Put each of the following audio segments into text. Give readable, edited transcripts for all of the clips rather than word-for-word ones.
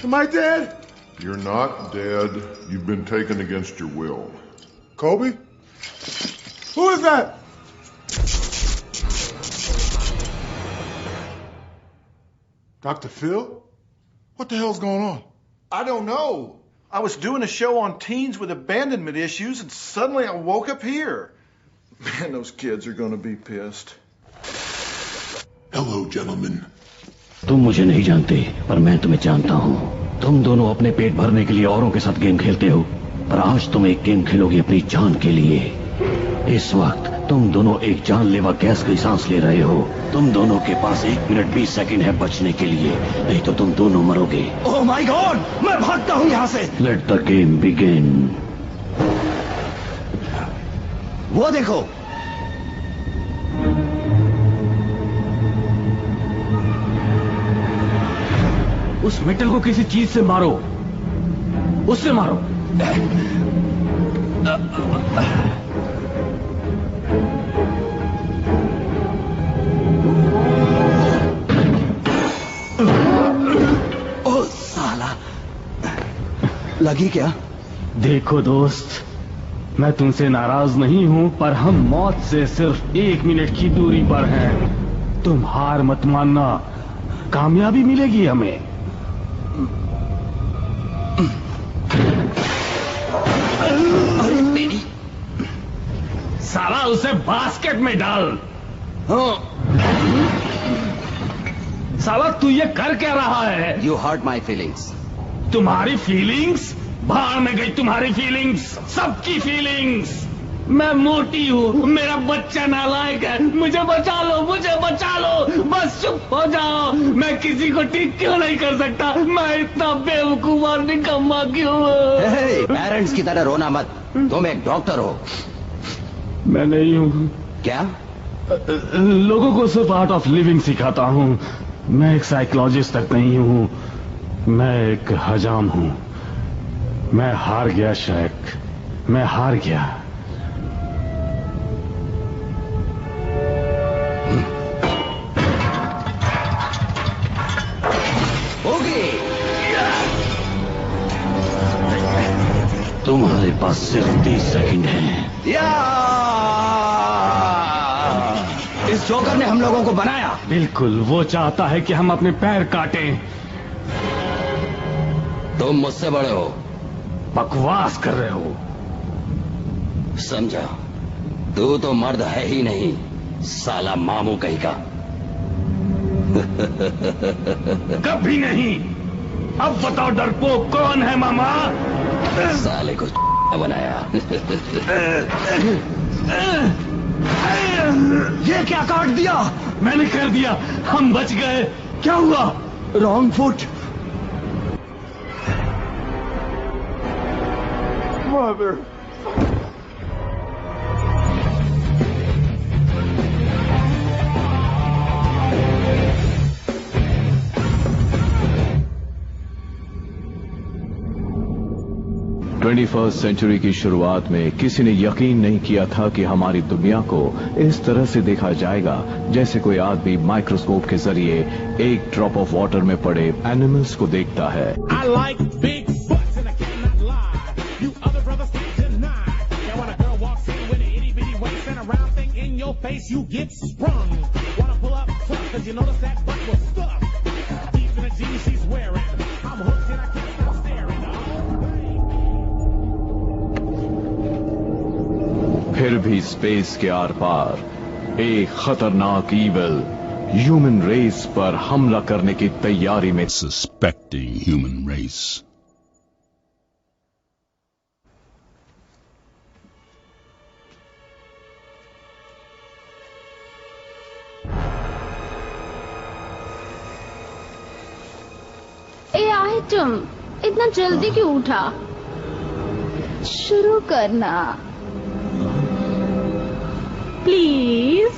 Am I dead? You're not dead. You've been taken against your will. Kobe? Who is that? Dr. Phil? What the hell's going on? I don't know. I was doing a show on teens with abandonment issues, and suddenly I woke up here. Man, those kids are going to be pissed. Hello, gentlemen. तुम मुझे नहीं जानते, पर मैं तुम्हें जानता हूँ। तुम दोनों अपने पेट भरने के लिए औरों के साथ गेम खेलते हो, पर आज तुम एक गेम खेलोगे अपनी जान के लिए। इस वक्त तुम दोनों एक जानलेवा गैस की सांस ले रहे हो। तुम दोनों के पास 1 मिनट 20 सेकंड है बचने के लिए, नहीं तो तुम दोनों मरोगे। ओह माय गॉड, मैं भागता हूँ यहाँ से। Let the game begin. वो देखो, उस मेटल को किसी चीज से मारो, उससे मारो। ओ साला, लगी क्या? देखो दोस्त, मैं तुमसे नाराज नहीं हूं, पर हम मौत से सिर्फ 1 मिनट की दूरी पर हैं। तुम हार मत मानना, कामयाबी मिलेगी हमें। अरे मेरी साला उसे बास्केट में डाल। साला तू ये कर क्या रहा है? You hurt my feelings. तुम्हारी फीलिंग्स? बाहर में गई तुम्हारी फीलिंग्स, सबकी फीलिंग्स। मैं मोटी हूँ, मेरा बच्चा नालायक है, मुझे बचा लो, मुझे बचा लो, बस चुप हो जाओ। मैं किसी को ठीक क्यों नहीं कर सकता? मैं इतना बेवकूफ और निकम्मा क्यों हूँ? पेरेंट्स की तरह रोना मत, तुम एक डॉक्टर हो। मैं नहीं हूँ। क्या? लोगों को सिर्फ आर्ट ऑफ लिविंग सिखाता हूँ। मैं एक साइकोलॉजिस्ट तक नहीं हूँ, मैं एक हजाम हूँ। मैं हार गया शेख, मैं हार गया। तुम्हारे पास सिर्फ 30 सेकंड हैं। इस जोकर ने हम लोगों को बनाया। बिल्कुल, वो चाहता है कि हम अपने पैर काटें। तुम मुझसे बड़े हो। बकवास कर रहे हो। समझा, तू तो मर्द है ही नहीं, साला मामू कहीं का। कभी नहीं। अब बताओ डरपोक कौन है मामा? साले को बनाया। ये क्या काट दिया? मैंने कर दिया, हम बच गए। क्या हुआ? Wrong foot. Mother. 21वीं सेंचुरी की शुरुआत में किसी ने यकीन नहीं किया था कि हमारी दुनिया को इस तरह से देखा जाएगा जैसे कोई आदमी माइक्रोस्कोप के जरिए एक ड्रॉप ऑफ वाटर में पड़े एनिमल्स को देखता है। फिर भी स्पेस के आर पार एक खतरनाक ईविल ह्यूमन रेस पर हमला करने की तैयारी में। Suspecting human race. A item, इतना जल्दी क्यों उठा? शुरू करना प्लीज।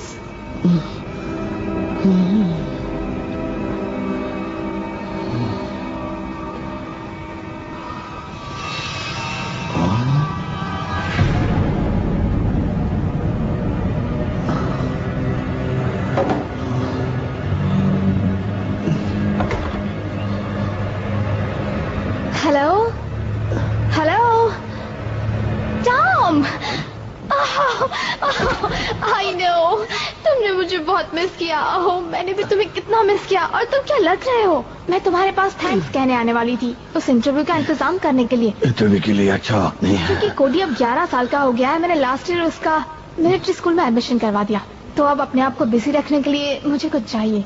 आई नो, तुमने मुझे बहुत मिस किया। ओह, मैंने भी तुम्हें कितना मिस किया। और तुम क्या लग रहे हो? मैं तुम्हारे पास थैंक्स कहने आने वाली थी उस इंटरव्यू का इंतजाम करने के लिए। इंटरव्यू के लिए अच्छा वक्त नहीं है, क्योंकि कोडी अब 11 साल का हो गया है। मैंने लास्ट ईयर उसका मिलिट्री स्कूल में एडमिशन करवा दिया, तो अब अपने आप को बिजी रखने के लिए मुझे कुछ चाहिए।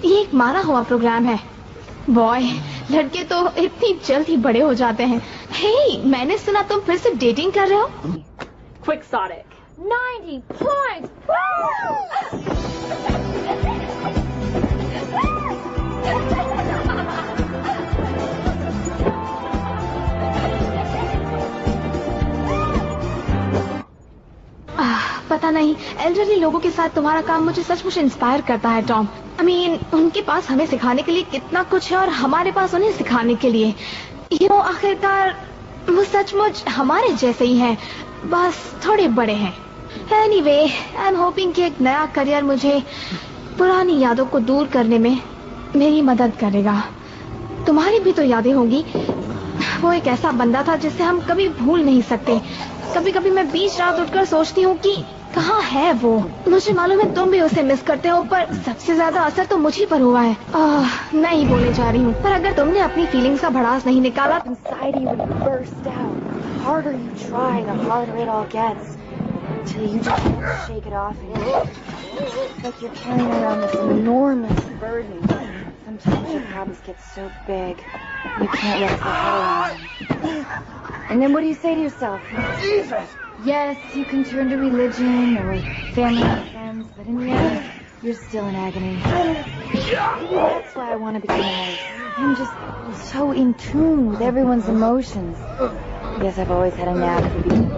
ये एक माना हुआ प्रोग्राम है। बॉय, लड़के तो इतनी जल्द ही बड़े हो जाते हैं। हे, मैंने सुना तुम फिर से डेटिंग कर रहे हो। Quixotic. 90 points! पता नहीं, एल्डरली लोगों के साथ तुम्हारा काम मुझे सचमुच इंस्पायर करता है टॉम। आई मीन, उनके पास हमें सिखाने के लिए कितना कुछ है और हमारे पास उन्हें सिखाने के लिए। आखिरकार वो सचमुच हमारे जैसे ही हैं, बस थोड़े बड़े हैं। एनीवे, आई एम होपिंग कि एक नया करियर मुझे पुरानी यादों को दूर करने में मेरी मदद करेगा। तुम्हारी भी तो यादें होंगी। वो एक ऐसा बंदा था जिसे हम कभी भूल नहीं सकते। कभी कभी मैं बीच रात उठकर सोचती हूँ कि कहाँ है वो। मुझे मालूम है तुम भी उसे मिस करते हो, पर सबसे ज्यादा असर तो मुझी पर हुआ है। नहीं बोलने जा रही हूँ, पर अगर तुमने अपनी फीलिंग्स का भड़ास नहीं निकाला, Anxiety would burst out. The harder you try, the harder it all gets. Until you just can't shake it off anymore. It's like you're carrying around this enormous burden. Sometimes your problems get so big, you can't wrap your head around them. And then what do you say to yourself? Jesus! Yes, you can turn to religion or family and friends, but in the end, you're still in agony. Maybe that's why I want to become a nurse. I'm just so in tune with everyone's emotions. I guess I've always had a knack for being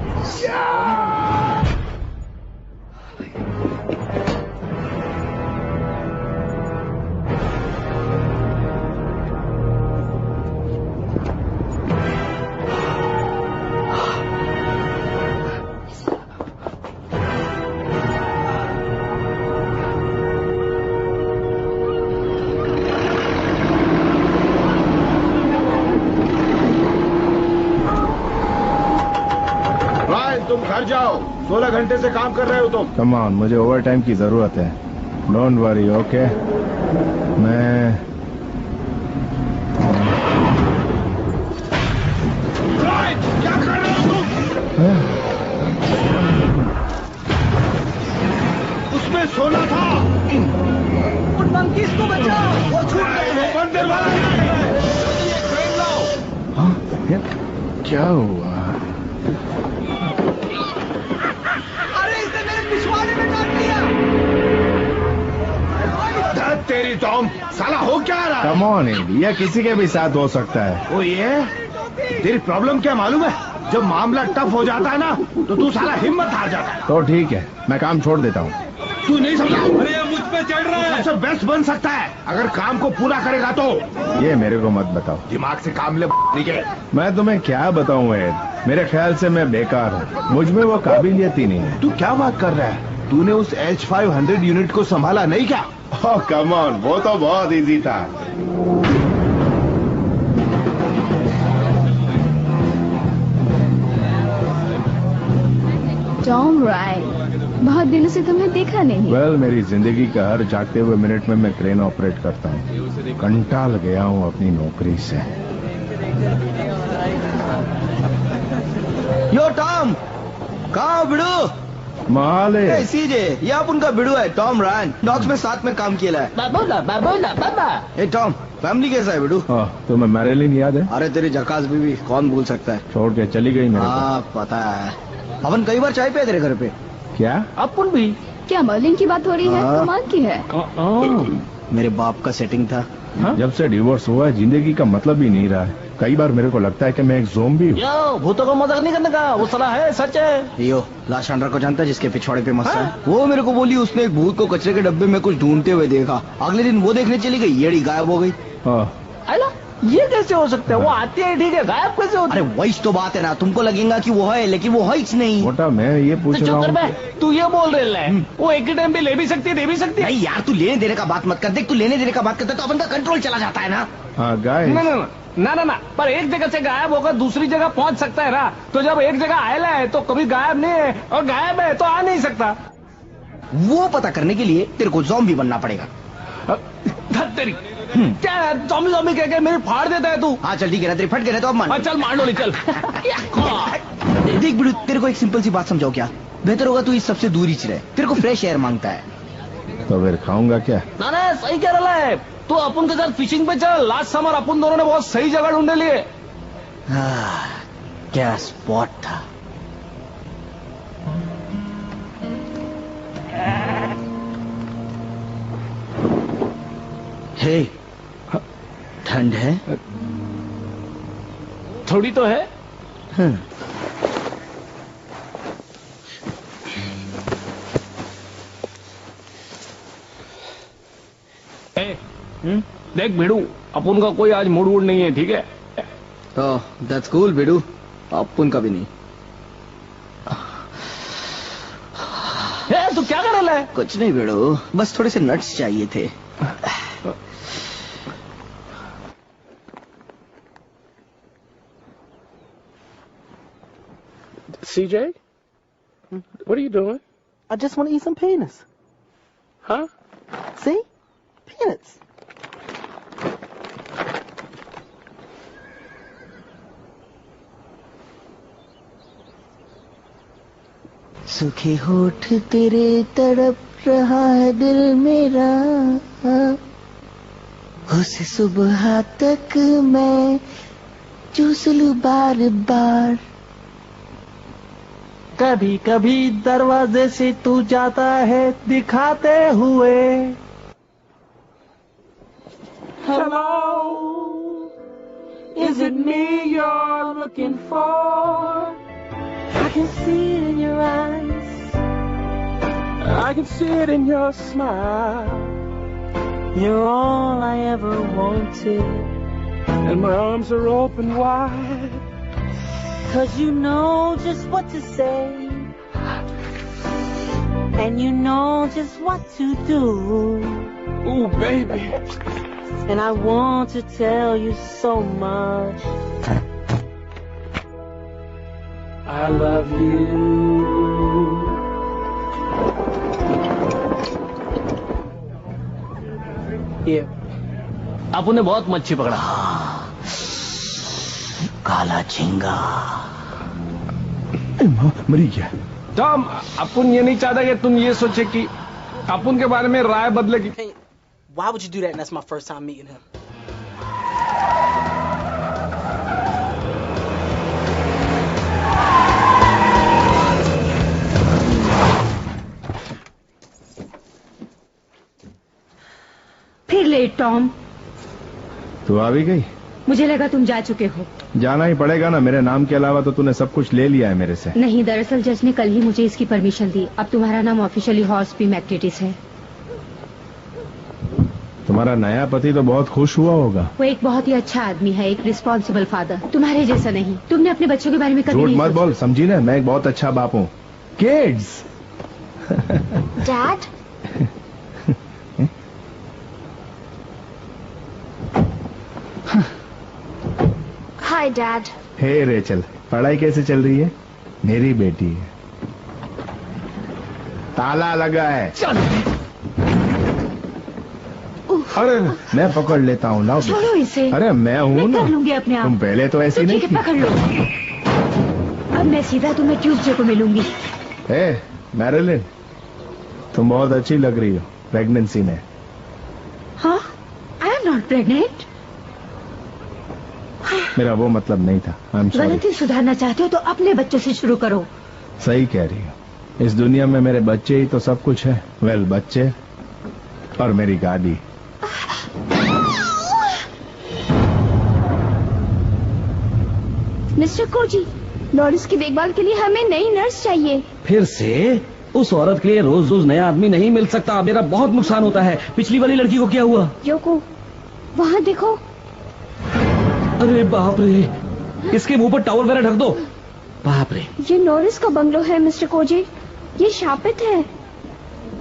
तुम घर जाओ, 16 घंटे से काम कर रहे हो तुम। कम ऑन, मुझे ओवर टाइम की जरूरत है। Don't worry, okay? मैं क्या कर रहे हो तुम? उसमें सोना था। उन मंकीज को बचाओ, वो छूट गए हैं। बंदे वाला ये ट्रेन लाओ। हाँ, क्या हुआ? पिछवाड़े में काट दिया। तेरी टॉम, साला हो क्या रहा है? कम ऑन, ये किसी के भी साथ हो सकता है। वो ये तेरी प्रॉब्लम क्या मालूम है? जब मामला टफ हो जाता है ना, तो तू साला हिम्मत हार जाता है। तो ठीक है, मैं काम छोड़ देता हूँ। तू नहीं समझा? अरे ये मुझ पे चढ़ रहा है। सबसे बेस्ट बन सकता है अगर काम को पूरा करेगा तो। ये मेरे को मत बताओ, दिमाग से काम ले। मैं तुम्हें क्या बताऊँ एड, मेरे ख्याल से मैं बेकार हूँ। मुझ में वो काबिलियत ही नहीं है। तू क्या बात कर रहा है? तूने उस H500 यूनिट को संभाला नहीं क्या? ओह कम ऑन, वो तो बहुत इजी था। टॉम राय, बहुत दिनों से तुम्हें देखा नहीं। वेल, मेरी जिंदगी का हर जागते हुए मिनट में मैं क्रेन ऑपरेट करता हूँ। कंटाल गया हूँ अपनी नौकरी से। यो टॉम, कहाँ बिड़ू? माले सीजे, ये आप उनका बिड़ू है, टॉम रायन। डॉग्स में साथ में काम किया है। बाबा। ए टॉम, फैमिली कैसा है बिड़ू? तुम्हें मैरिलिन याद है? अरे तेरी झकास बीवी कौन भूल सकता है। छोड़ के चली गई मेरे को। हाँ पता है, अपन कई बार चाय पिया तेरे घर पे। क्या? अपन भी क्या मर्लिन की बात हो रही है? कमाल की है। मेरे बाप का सेटिंग था। जब से डिवोर्स हुआ है जिंदगी का मतलब ही नहीं रहा है। कई बार मेरे को लगता है कि मैं एक ज़ोंबी हूँ। यो, भूतों का मजाक नहीं करने का, वो सलाह है, सच है। यो, लाशांड्रा को जानता है जिसके पिछवाड़े पे मस्सा है? वो मेरे को बोली उसने एक भूत को कचरे के डब्बे में कुछ ढूंढते हुए देखा। अगले दिन वो देखने चली गई, येड़ी गायब हो गई। अला, ये कैसे हो सकता है? वो आती है ठीक है, गायब कैसे होती है? अरे वही तो बात है ना, तुमको लगेगा कि वो है लेकिन वो है ही नहीं। मोटा मैं ये पूछ रहा हूँ, तू ये बोल रहे है वो एक ही टाइम पे ले भी सकती है, दे भी सकती है। नहीं यार, तू लेने देने का बात मत कर। देख, तू लेने देने का बात करता है तो अपन का कंट्रोल चला जाता है ना। हाँ गाइस, ना पर एक जगह से गायब होकर दूसरी जगह पहुंच सकता है ना। तो जब एक जगह आयला है तो कभी गायब नहीं है, और गायब है तो आ नहीं सकता। वो पता करने के लिए तेरे को ज़ॉम्बी बनना पड़ेगा। तेरी क्या ज़ॉम्बी कह के मेरी फाड़ देता है तू? हाँ चल ठीक है ना, तेरी फट गए ना तो अब मान। चल मार लो, चल। देख बिड़ू, तेरे को एक सिंपल सी बात समझाओ क्या? बेहतर होगा तू इस सबसे दूर ही रहे। तेरे को फ्रेश एयर मांगता है। तो फिर खाऊंगा क्या? ना सही कह रहा है तो अपन के साथ फिशिंग पे चल। लास्ट समर अपन दोनों ने बहुत सही जगह ढूंढे लिए। क्या स्पॉट था। हे, ठंड है? थोड़ी तो है। देख भिड़ू, अपन का कोई आज मूड वूड नहीं है, ठीक है? दैट्स कूल भिड़ू, अपन का भी नहीं। तू क्या कर रहा है? कुछ नहीं भिड़ू, बस थोड़े से नट्स चाहिए थे। CJ, what are you doing? I just want to eat some peanuts. Huh? See? Peanuts. सूखे होठ तेरे तड़प रहा है दिल मेरा, उसे सुबह तक मैं चूस लूं बार बार। कभी कभी दरवाजे से तू जाता है दिखाते हुए। Hello, is it me you're looking for? I can see it in your eyes. I can see it in your smile. You're all I ever wanted. And my arms are open wide. 'Cause you know just what to say. And you know just what to do. Ooh, baby. And I want to tell you so much. I love you. Yeah. आपने बहुत मच्छी पकड़ा। काला झींगा। मरी गया। Tom, अपन ये नहीं चाहता कि तुम ये सोचे कि अपन के बारे में राय बदलेगी। Why would you do that? And that's my first time meeting him. फिर लेट टॉम। तू आ भी गई? मुझे लगा तुम जा चुके हो। जाना ही पड़ेगा ना, मेरे नाम के अलावा तो तूने सब कुछ ले लिया है मेरे से। नहीं, दरअसल जज ने कल ही मुझे इसकी परमिशन दी। अब तुम्हारा नाम ऑफिशियली हॉर्स पी मैक्टिटिस है। तुम्हारा नया पति तो बहुत खुश हुआ होगा। वो एक बहुत ही अच्छा आदमी है, एक रिस्पॉन्सिबल फादर, तुम्हारे जैसा नहीं। तुमने अपने बच्चों के बारे में कभी नहीं मत बोल, समझी ना? मैं एक बहुत अच्छा बाप हूँ। Kids. Dad, hi dad. Hey Rachel, पढ़ाई कैसे चल रही है? मेरी बेटी है। ताला लगा है। अरे मैं पकड़ लेता हूँ, लाओ। छोड़ो इसे। अरे मैं हूँ ना, कर लूंगी अपने आप। तुम पहले तो ऐसी नहीं थी। पकड़ लो। अब मैं सीधा तुम्हें ट्यूसडे को मिलूंगी। हे मैरिलिन, तुम बहुत अच्छी लग रही हो प्रेगनेंसी में। हाँ, आई एम नॉट प्रेग्नेंट। मेरा वो मतलब नहीं था। आई एम सॉरी। गलती सुधारना चाहते हो तो अपने बच्चों से शुरू करो। सही कह रही हो। इस दुनिया में मेरे बच्चे ही तो सब कुछ है। वेल, बच्चे और मेरी गाड़ी। मिस्टर कोजी, लॉरेंस की देखभाल के लिए हमें नई नर्स चाहिए। फिर से? उस औरत के लिए रोज रोज नया आदमी नहीं मिल सकता। मेरा बहुत नुकसान होता है। पिछली वाली लड़की को क्या हुआ? योको, वहाँ देखो। अरे बाप रे, इसके मुंह पर टावल वगैरह ढक दो। बाप रे, ये लॉरेंस का बंगलो है मिस्टर कोजी। ये शापित है।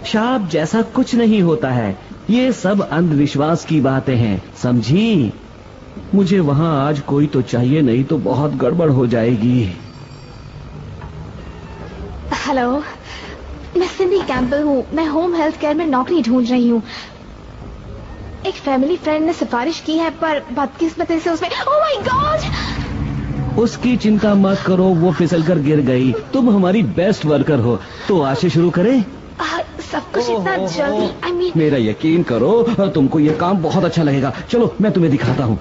शाप जैसा कुछ नहीं होता है। ये सब अंधविश्वास की बातें हैं, समझी? मुझे वहाँ आज कोई तो चाहिए, नहीं तो बहुत गड़बड़ हो जाएगी। हेलो, मैं सिंडी कैंपबेल हूँ। मैं होम हेल्थ केयर में नौकरी ढूंढ रही हूँ। एक फैमिली फ्रेंड ने सिफारिश की है, पर बदकिस्मती से उसमें ओह माय गॉड! उसकी चिंता मत करो, वो फिसल कर गिर गई। तुम हमारी बेस्ट वर्कर हो। तो आज से शुरू करें? सब कुछ इतना जल्दी। मेरा यकीन करो, तुमको ये काम बहुत अच्छा लगेगा। चलो मैं तुम्हें दिखाता हूँ।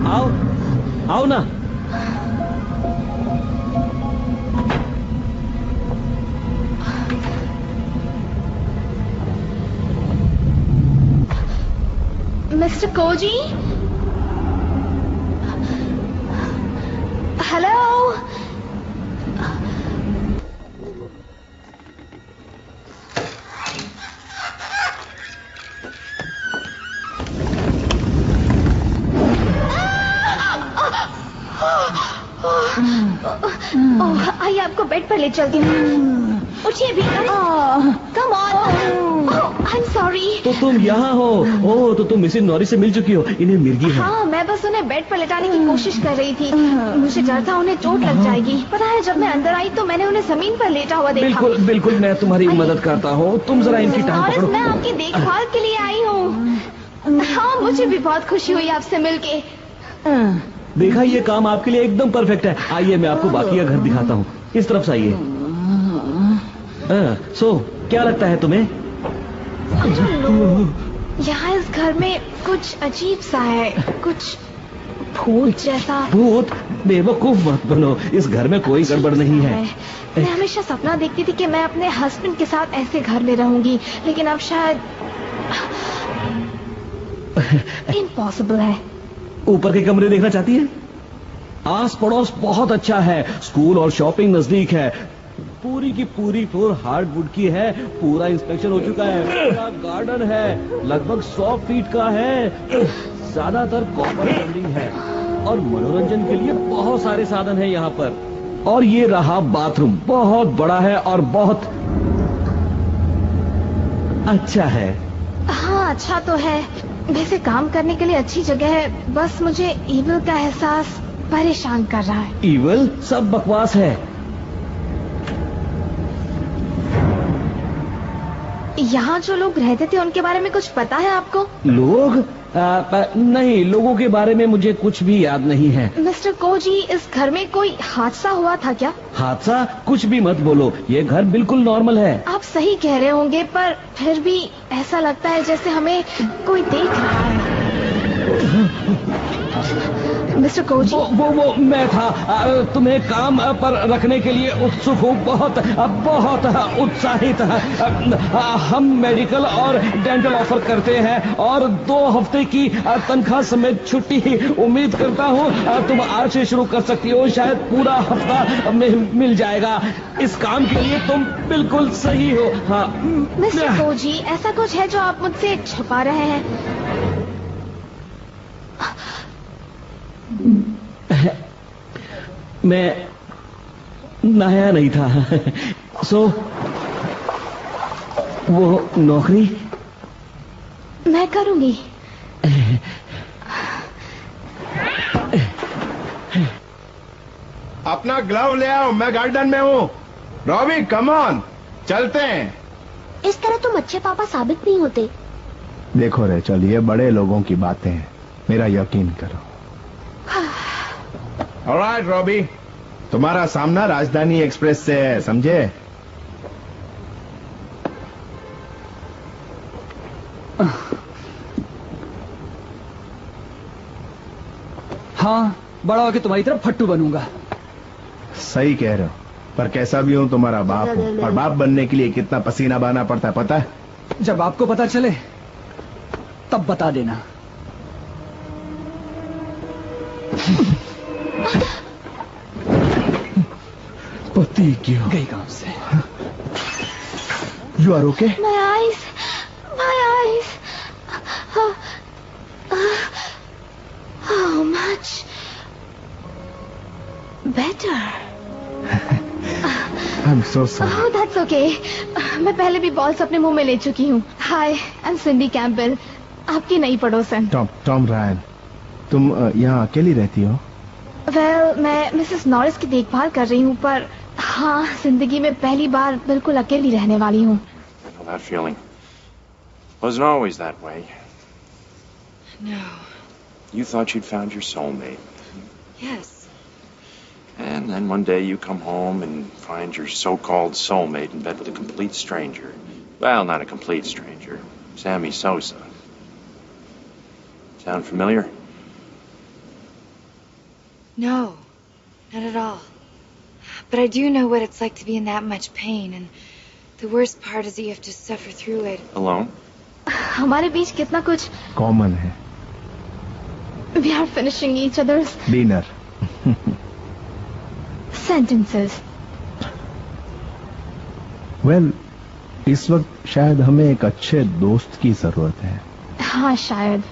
आओ आओ ना। Mister Cozy, hello. आइए, आपको बेड पर ले चलती हूँ। उठिए भी। Come on. I am sorry. तो तुम यहाँ हो? ओह, तो तुम मिसेस नॉरिस से मिल चुकी हो। इन्हें मिर्गी है। हाँ, मैं बस उन्हें बेड पर लेटाने की कोशिश कर रही थी। मुझे डर था उन्हें चोट लग जाएगी। पता है, जब मैं अंदर आई तो मैंने उन्हें जमीन पर लेटा हुआ देखा। बिल्कुल बिल्कुल, मैं तुम्हारी मदद करता हूँ। तुम जरा इनकी टांग पकड़ो। मैं आपकी देखभाल के लिए आई हूँ। हाँ, मुझे भी बहुत खुशी हुई आपसे मिलके। देखा, ये काम आपके लिए एकदम परफेक्ट है। आइए, मैं आपको बाकी का घर दिखाता हूँ। इस तरफ से आइए। सो क्या लगता है तुम्हें? यहाँ इस घर में कुछ अजीब सा है, कुछ भूत जैसा। भूत? बेवकूफ मत बनो, इस घर में कोई गड़बड़ नहीं है। मैं हमेशा सपना देखती थी कि मैं अपने हस्बैंड के साथ ऐसे घर में रहूंगी, लेकिन अब शायद इम्पॉसिबल है। ऊपर के कमरे देखना चाहती है? आस पड़ोस बहुत अच्छा है। स्कूल और शॉपिंग नजदीक है। पूरी की पूरी फ्लोर हार्डवुड की है। पूरा इंस्पेक्शन हो चुका है। पूरा गार्डन है, लगभग 100 फीट का है। ज्यादातर कॉपर बिल्डिंग है और मनोरंजन के लिए बहुत सारे साधन है यहाँ पर। और ये रहा बाथरूम, बहुत बड़ा है और बहुत अच्छा है। हाँ, अच्छा तो है। वैसे काम करने के लिए अच्छी जगह है, बस मुझे ईविल का एहसास परेशान कर रहा है। ईविल? सब बकवास है। यहाँ जो लोग रहते थे उनके बारे में कुछ पता है आपको? लोग? नहीं, लोगों के बारे में मुझे कुछ भी याद नहीं है। मिस्टर कोजी, इस घर में कोई हादसा हुआ था क्या? हादसा? कुछ भी मत बोलो, ये घर बिल्कुल नॉर्मल है। आप सही कह रहे होंगे, पर फिर भी ऐसा लगता है जैसे हमें कोई देख रहा है। मिस्टर कोजी, वो मैं था। तुम्हें काम पर रखने के लिए उत्सुक हूँ, बहुत उत्साहित। हम मेडिकल और डेंटल ऑफर करते हैं और 2 हफ्ते की तनख्वाह समेत छुट्टी उम्मीद करता हूँ। तुम आज से शुरू कर सकती हो, शायद पूरा हफ्ता मिल जाएगा। इस काम के लिए तुम बिल्कुल सही हो। हाँ मिस्टर कोजी, ऐसा कुछ है जो आप मुझसे छुपा रहे हैं? मैं नहाया नहीं था। सो वो नौकरी मैं करूंगी। अपना ग्लव ले आओ, मैं गार्डन में हूँ। रॉबी, कम ऑन, चलते हैं। इस तरह तुम अच्छे पापा साबित नहीं होते। देखो रेचल, ये बड़े लोगों की बातें हैं, मेरा यकीन करो। ऑलराइट रॉबी, तुम्हारा सामना राजधानी एक्सप्रेस से है, समझे? हाँ, बड़ा होके तुम्हारी तरफ फट्टू बनूंगा। सही कह रहे हो, पर कैसा भी हूं तुम्हारा बाप हूं, और बाप बनने के लिए कितना पसीना बहाना पड़ता है पता है? जब आपको पता चले तब बता देना। पति क्यों गई काम से। You are okay? My eyes. How much better. I'm so sorry. Oh, that's okay. मैं पहले भी बॉल्स अपने मुंह में ले चुकी हूँ। Hi, I'm Cindy Campbell, आपकी नई पड़ोसन। टॉम रायन, तुम यहाँ अकेली रहती हो? Well, मैं मिसेस नॉरिस की देखभाल कर रही हूँ, पर हाँ, जिंदगी में पहली बार बिल्कुल अकेली रहने वाली हूँ। I know that feeling. Wasn't always that way. No. You thought you'd found your soulmate. Yes. And then one day you come home and find your so-called soulmate in bed with a complete stranger. Well, not a complete stranger. Sammy Sosa. Sound familiar? No, not at all. But I do know what it's like to be in that much pain, and the worst part is that you have to suffer through it. Alone? हमारे बीच कितना कुछ common है। We are finishing each other's dinner. sentences. Well, इस वक्त शायद हमें एक अच्छे दोस्त की जरूरत है। हाँ शायद।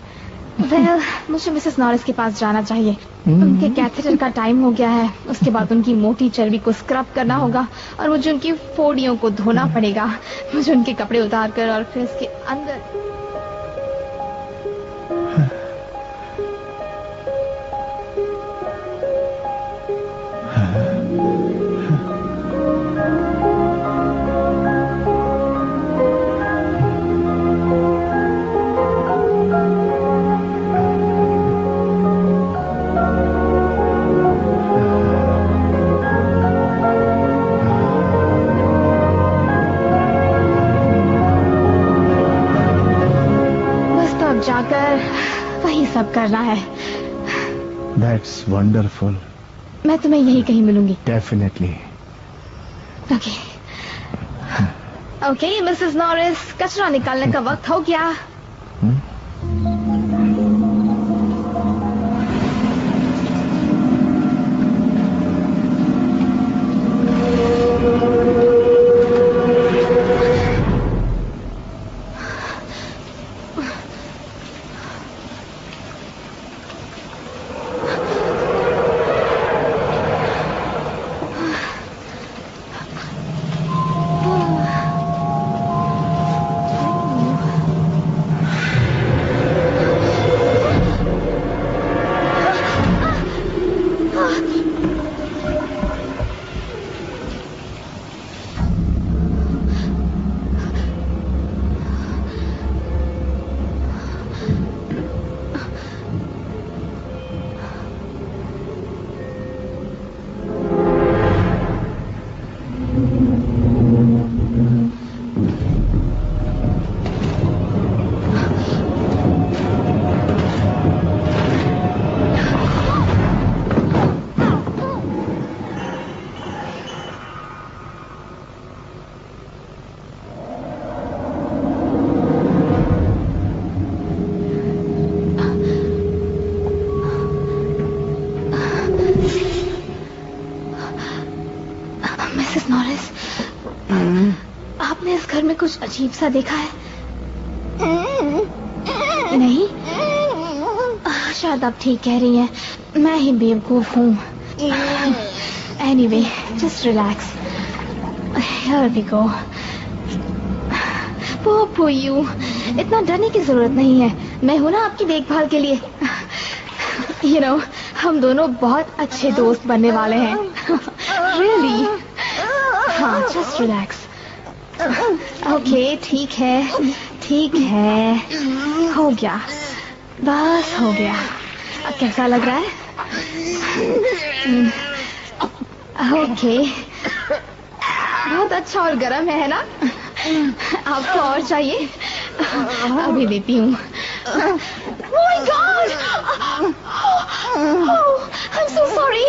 Well, मुझे मिसेस नॉरिस के पास जाना चाहिए। उनके कैथेटर का टाइम हो गया है। उसके बाद उनकी मोटी चर्बी को स्क्रब करना होगा और मुझे उनकी फोड़ियों को धोना पड़ेगा। मुझे उनके कपड़े उतार कर और फिर इसके अंदर सब करना है। That's wonderful. मैं तुम्हें यही कहीं मिलूंगी। Definitely. Okay. Okay, Mrs Norris, कचरा निकालने का वक्त हो गया। कुछ अजीब सा देखा है? नहीं? शायद आप ठीक कह रही हैं। मैं ही बेवकूफ हूँ। Anyway, just relax. Here we go. Poopó you, इतना डरने की जरूरत नहीं है। मैं हूँ ना आपकी देखभाल के लिए। You know, हम दोनों बहुत अच्छे दोस्त बनने वाले हैं। Really? हाँ, just relax. ओके, ठीक है, ठीक है, हो गया, बस हो गया। अब कैसा लग रहा है? ओके, बहुत अच्छा और गर्म है ना? आपको और चाहिए? अभी देती हूँ। Oh my God! Oh, I'm so sorry.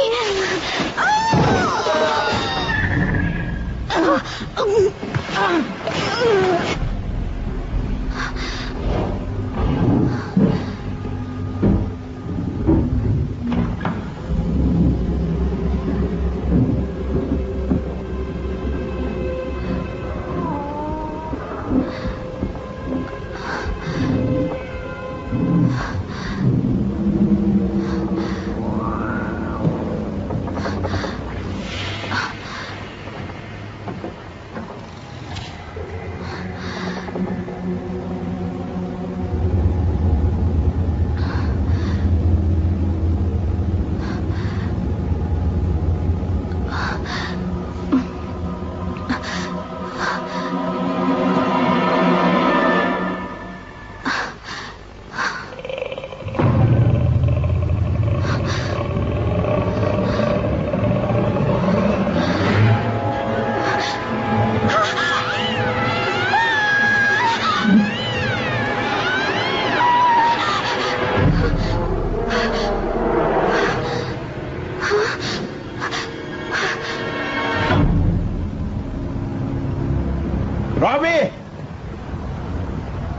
Robbie,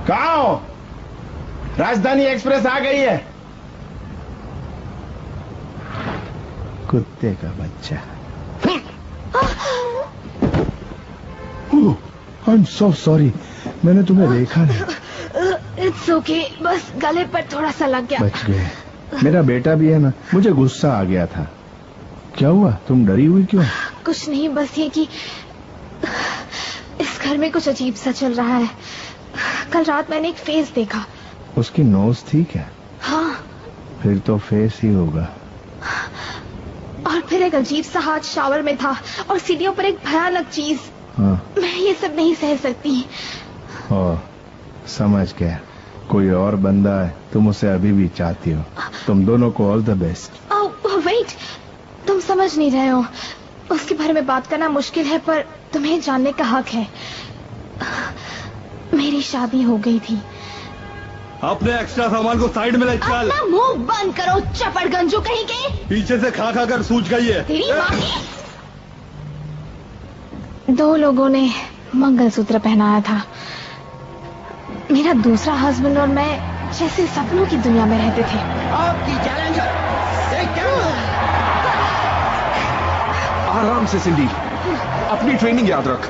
कहाँ हो? राजधानी एक्सप्रेस आ गई है। कुत्ते का बच्चा। आई एम सो सॉरी, मैंने तुम्हें देखा नहीं। इट्स ओके, बस गले पर थोड़ा सा लग गया। बच गए। मेरा बेटा भी है ना, मुझे गुस्सा आ गया था। क्या हुआ, तुम डरी हुई क्यों? कुछ नहीं, बस ये कि इस घर में कुछ अजीब सा चल रहा है। कल रात मैंने एक फेस देखा। उसकी नोज थी क्या? हाँ। फिर तो फेस ही होगा। और फिर एक अजीब सा हाथ शावर में था और सीढ़ियों पर एक भयानक चीज। हाँ। मैं ये सब नहीं सह सकती। ओह, समझ गया। कोई और बंदा है, तुम उसे अभी भी चाहती हो। तुम दोनों को all the best. Oh wait, तुम समझ नहीं रहे हो। उसके बारे में बात करना मुश्किल है, पर तुम्हें जानने का हक है। मेरी शादी हो गई थी। अपने एक्स्ट्रा सामान को साइड में ले चल। अपना मुंह बंद करो, चपड़गंजू कहीं के। पीछे से खा खा कर सूझ गई है। तेरी माँ की। दो लोगों ने मंगलसूत्र पहनाया था। मेरा दूसरा हस्बैंड और मैं जैसे सपनों की दुनिया में रहते थे। आपकी चैलेंजर आराम से सिंडी, अपनी ट्रेनिंग याद रख।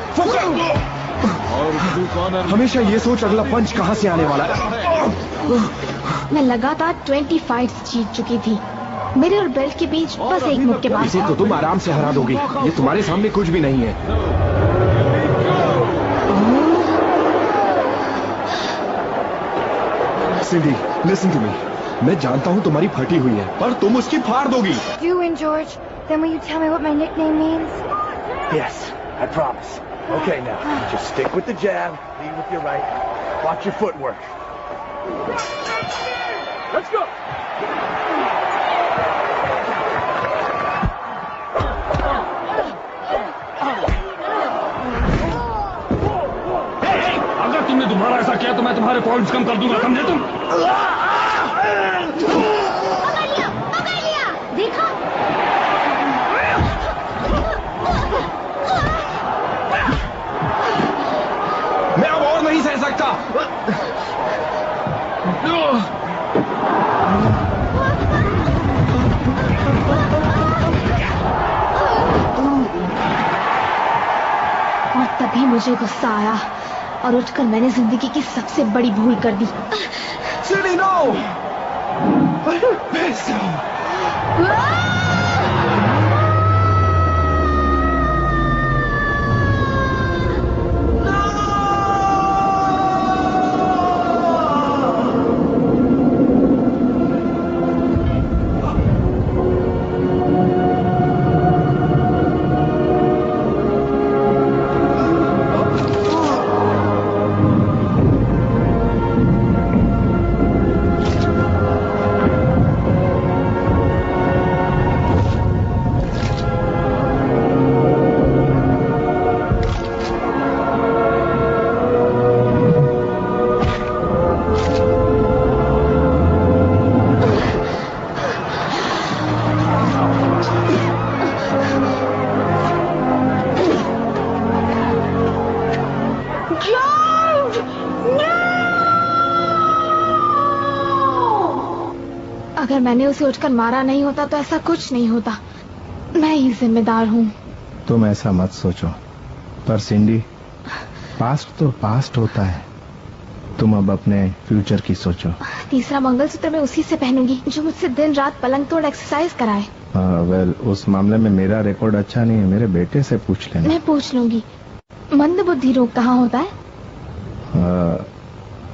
हमेशा ये सोच अगला पंच कहाँ से आने वाला है। मैं लगातार 20 फाइट्स जीत चुकी थी। मेरे और बेल्ट के बीच बस एक मुक्केबाज इसे तो तुम आराम से हरा दोगी। ये तुम्हारे सामने कुछ भी नहीं है। सिंडी, लिसन टू मी। मैं जानता हूँ तुम्हारी फटी हुई है, पर तुम उसकी फाड़ दोगी। Doing, George. Then will you tell me what my nickname means? Yes, I promise. Okay, now, just stick with the jab, lead with your right. Watch your footwork. Let's go! Hey, अगर तुमने दोबारा ऐसा किया तो मैं तुम्हारे points कम कर दूंगा, समझे तुम? पकड़ लिया, देखा? मैं अब और नहीं सह सकता। और तभी मुझे गुस्सा आया और उठकर मैंने जिंदगी की सबसे बड़ी भूल कर दी। सिंडी, नो! अगर मैंने उसे उठकर मारा नहीं होता तो ऐसा कुछ नहीं होता। मैं ही जिम्मेदार हूँ। तुम ऐसा मत सोचो, पर सिंडी, पास्ट तो पास्ट होता है। तुम अब अपने फ्यूचर की सोचो। तीसरा मंगलसूत्र मैं उसी से पहनूंगी जो मुझसे दिन रात पलंग तोड़ एक्सरसाइज कराए। वेल, उस मामले में मेरा रिकॉर्ड अच्छा नहीं है, मेरे बेटे से पूछ लेना। मैं पूछ लूंगी। मंद बुद्धि रोग कहाँ होता है?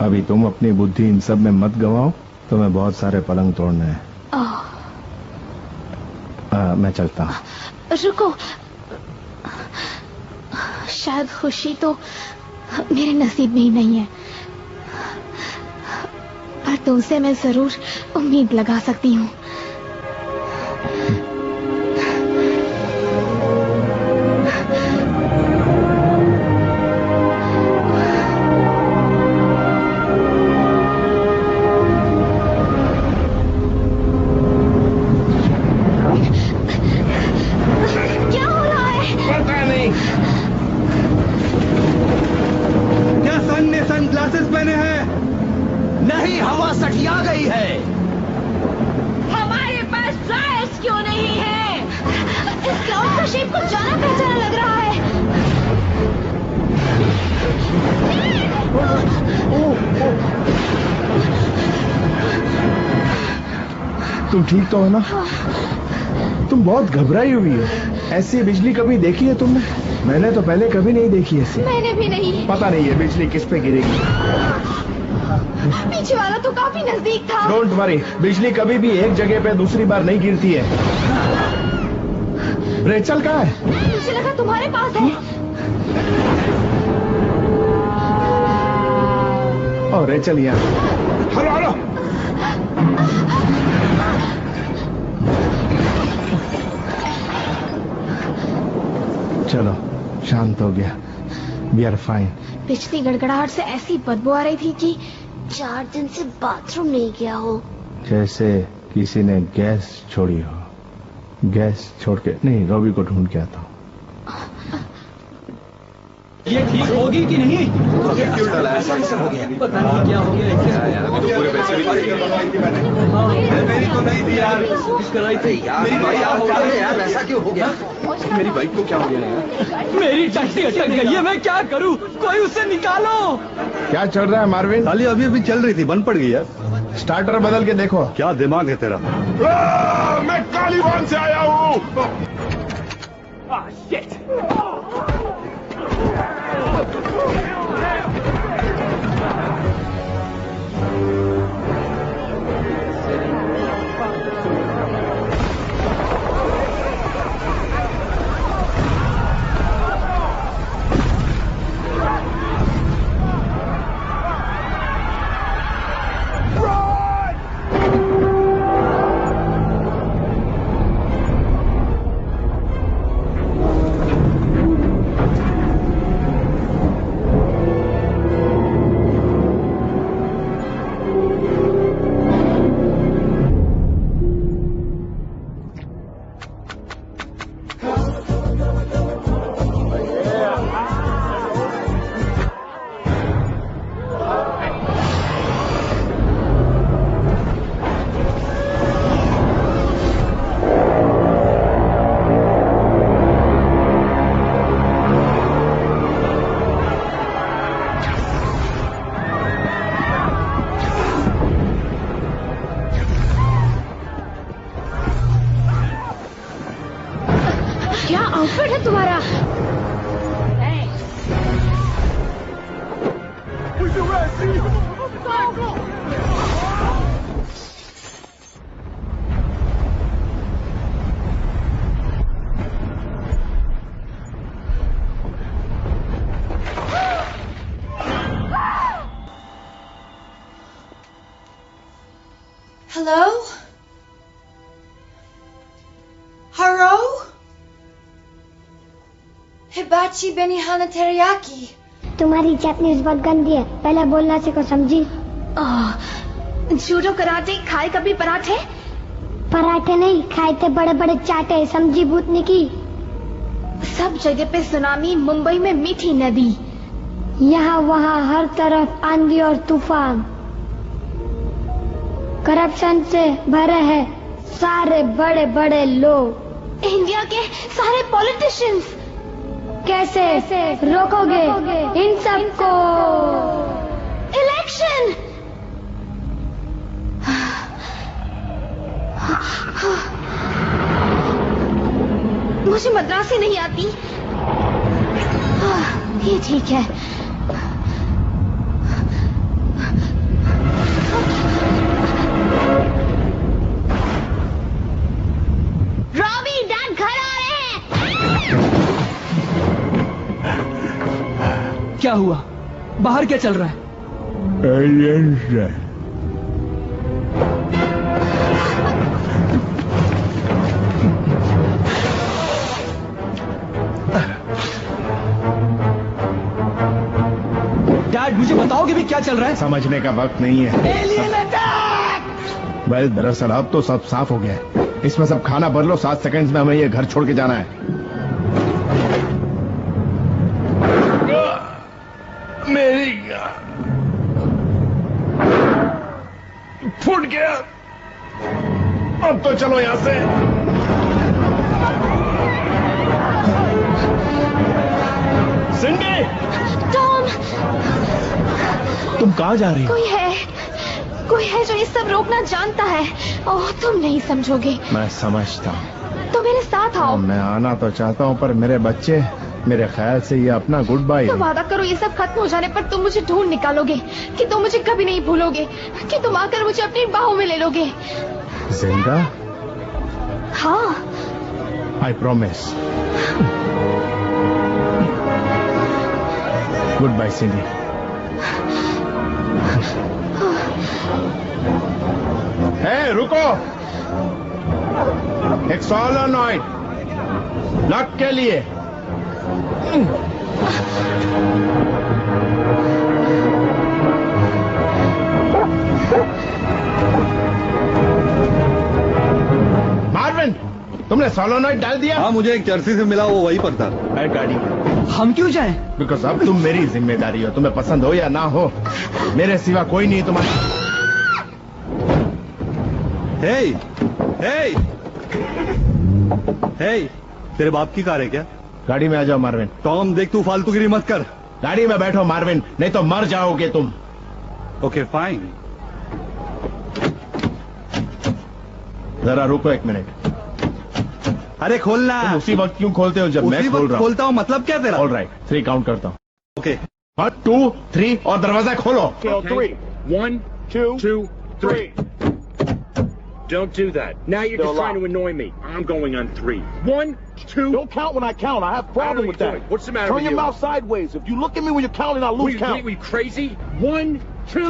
अभी तुम अपनी बुद्धि इन सब में मत गवाओ, तुम्हें बहुत सारे पलंग तोड़ने हैं। मैं चलता हूँ। रुको, शायद खुशी तो मेरे नसीब में ही नहीं है, पर तुमसे मैं जरूर उम्मीद लगा सकती हूँ। तुम ठीक तो हो ना? तुम बहुत घबराई हुई हो। ऐसी बिजली कभी देखी है तुमने? मैंने तो पहले कभी नहीं देखी ऐसी। मैंने भी नहीं। पता नहीं है बिजली किस पे गिरेगी। पीछे वाला तो काफी नजदीक था। डोंट वरी, बिजली कभी भी एक जगह पे दूसरी बार नहीं गिरती है। रेचल कहाँ है? मुझे लगा तुम्हारे पास है। और रेचल यहाँ। Hello hello. चलो, शांत हो गया। We are fine. पिछली गड़गड़ाहट से ऐसी बदबू आ रही थी कि 4 दिन से बाथरूम नहीं गया हो। जैसे किसी ने गैस छोड़ी हो। गैस छोड़ के नहीं, रवि को ढूंढ के आता हूँ। ये ठीक होगी कि नहीं? क्यों डाला ऐसा हो गया? पता नहीं क्या हो गया। अभी तो पूरे पैसे भी मेरी तो नहीं थी यार। कराई थी यार। मेरी बाइक हो गया यार, ऐसा क्यों हो गया? मेरी बाइक को क्या हो गया यार? मेरी टैक्सी अटक गई है, मैं क्या करूं? कोई उसे निकालो। क्या चल रहा है मार्विन? खाली अभी अभी चल रही थी, बंद पड़ गई यार। स्टार्टर बदल के देखो। क्या दिमाग है तेरा? मैं कालीवान से आया हूँ। क्या आउटफिट है तुम्हारा? Hello? Haro? Hibachi Benihana Teriyaki. तुम्हारी जापनीज बहुत गंदी है, पहले बोलना सीखो, समझी? जूडो कराटे खाए कभी पराठे? पराठे नहीं खाए थे, बड़े बड़े चाटे, समझी भूतनी की? सब जगह पे सुनामी, मुंबई में मीठी नदी, यहाँ वहाँ हर तरफ आंधी और तूफान। करप्शन से भरे हैं सारे बड़े बड़े लोग। इंडिया के सारे पॉलिटिशियंस। कैसे रोकोगे इन सबको? इलेक्शन। मुझे मद्रासी नहीं आती। ये ठीक है। रॉबी, डैड घर आ रहे हैं। क्या हुआ? बाहर क्या चल रहा है? डैड, मुझे बताओगे भी क्या चल रहा है? समझने का वक्त नहीं है। Alien attack! वेल, दरअसल अब तो सब साफ हो गया है। इसमें सब खाना भर लो, 7 सेकंड्स में हमें ये घर छोड़ के जाना है। मेरी फूट गया। अब तो चलो यहां से। सिंडी! टॉम! तुम कहाँ जा रही हो? कोई है जो ये सब रोकना जानता है। ओह, तुम नहीं समझोगे। मैं समझता हूँ। तो मेरे साथ आओ। मैं आना तो चाहता हूँ, पर मेरे बच्चे, मेरे ख्याल से ये अपना गुड बाय। तो वादा करो ये सब खत्म हो जाने पर तुम मुझे ढूंढ निकालोगे, कि तुम मुझे कभी नहीं भूलोगे, कि तुम आकर मुझे अपनी बाहों में ले लोगे। जिंदा? हाँ। I promise. Good bye सिंडी। हे, रुको। एक सोलोनॉइड लॉक के लिए। मार्विन, तुमने सोलोनॉइड डाल दिया? हाँ, मुझे एक जर्सी से मिला, वो वहीं पर था। गाड़ी। हम क्यों जाएं? बिकॉज अब तुम मेरी जिम्मेदारी हो। तुम्हें पसंद हो या ना हो, मेरे सिवा कोई नहीं तुम्हारे। हे, तेरे बाप की कार है क्या? गाड़ी में आ जाओ मार्विन। टॉम, देख तू फालतूगिरी मत कर। गाड़ी में बैठो मार्विन, नहीं तो मर जाओगे तुम। Okay fine. जरा रुको 1 मिनट। अरे खोलना। तुम उसी वक्त क्यों खोलते हो जब मैं खोल रहा हूँ? खोलता हूँ, मतलब क्या तेरा? ऑल राइट, 3 काउंट करता हूँ। ओके 1 2 3 और दरवाजा खोलो। 3 1 2 3 Don't do that. Now you're just trying to annoy me. I'm going on 3. 1 2 Don't count when I count. I have a problem with that. What's the matter with you? Turn your mouth sideways. If you look at me when you're counting, I'll lose count. Were you crazy? 1 2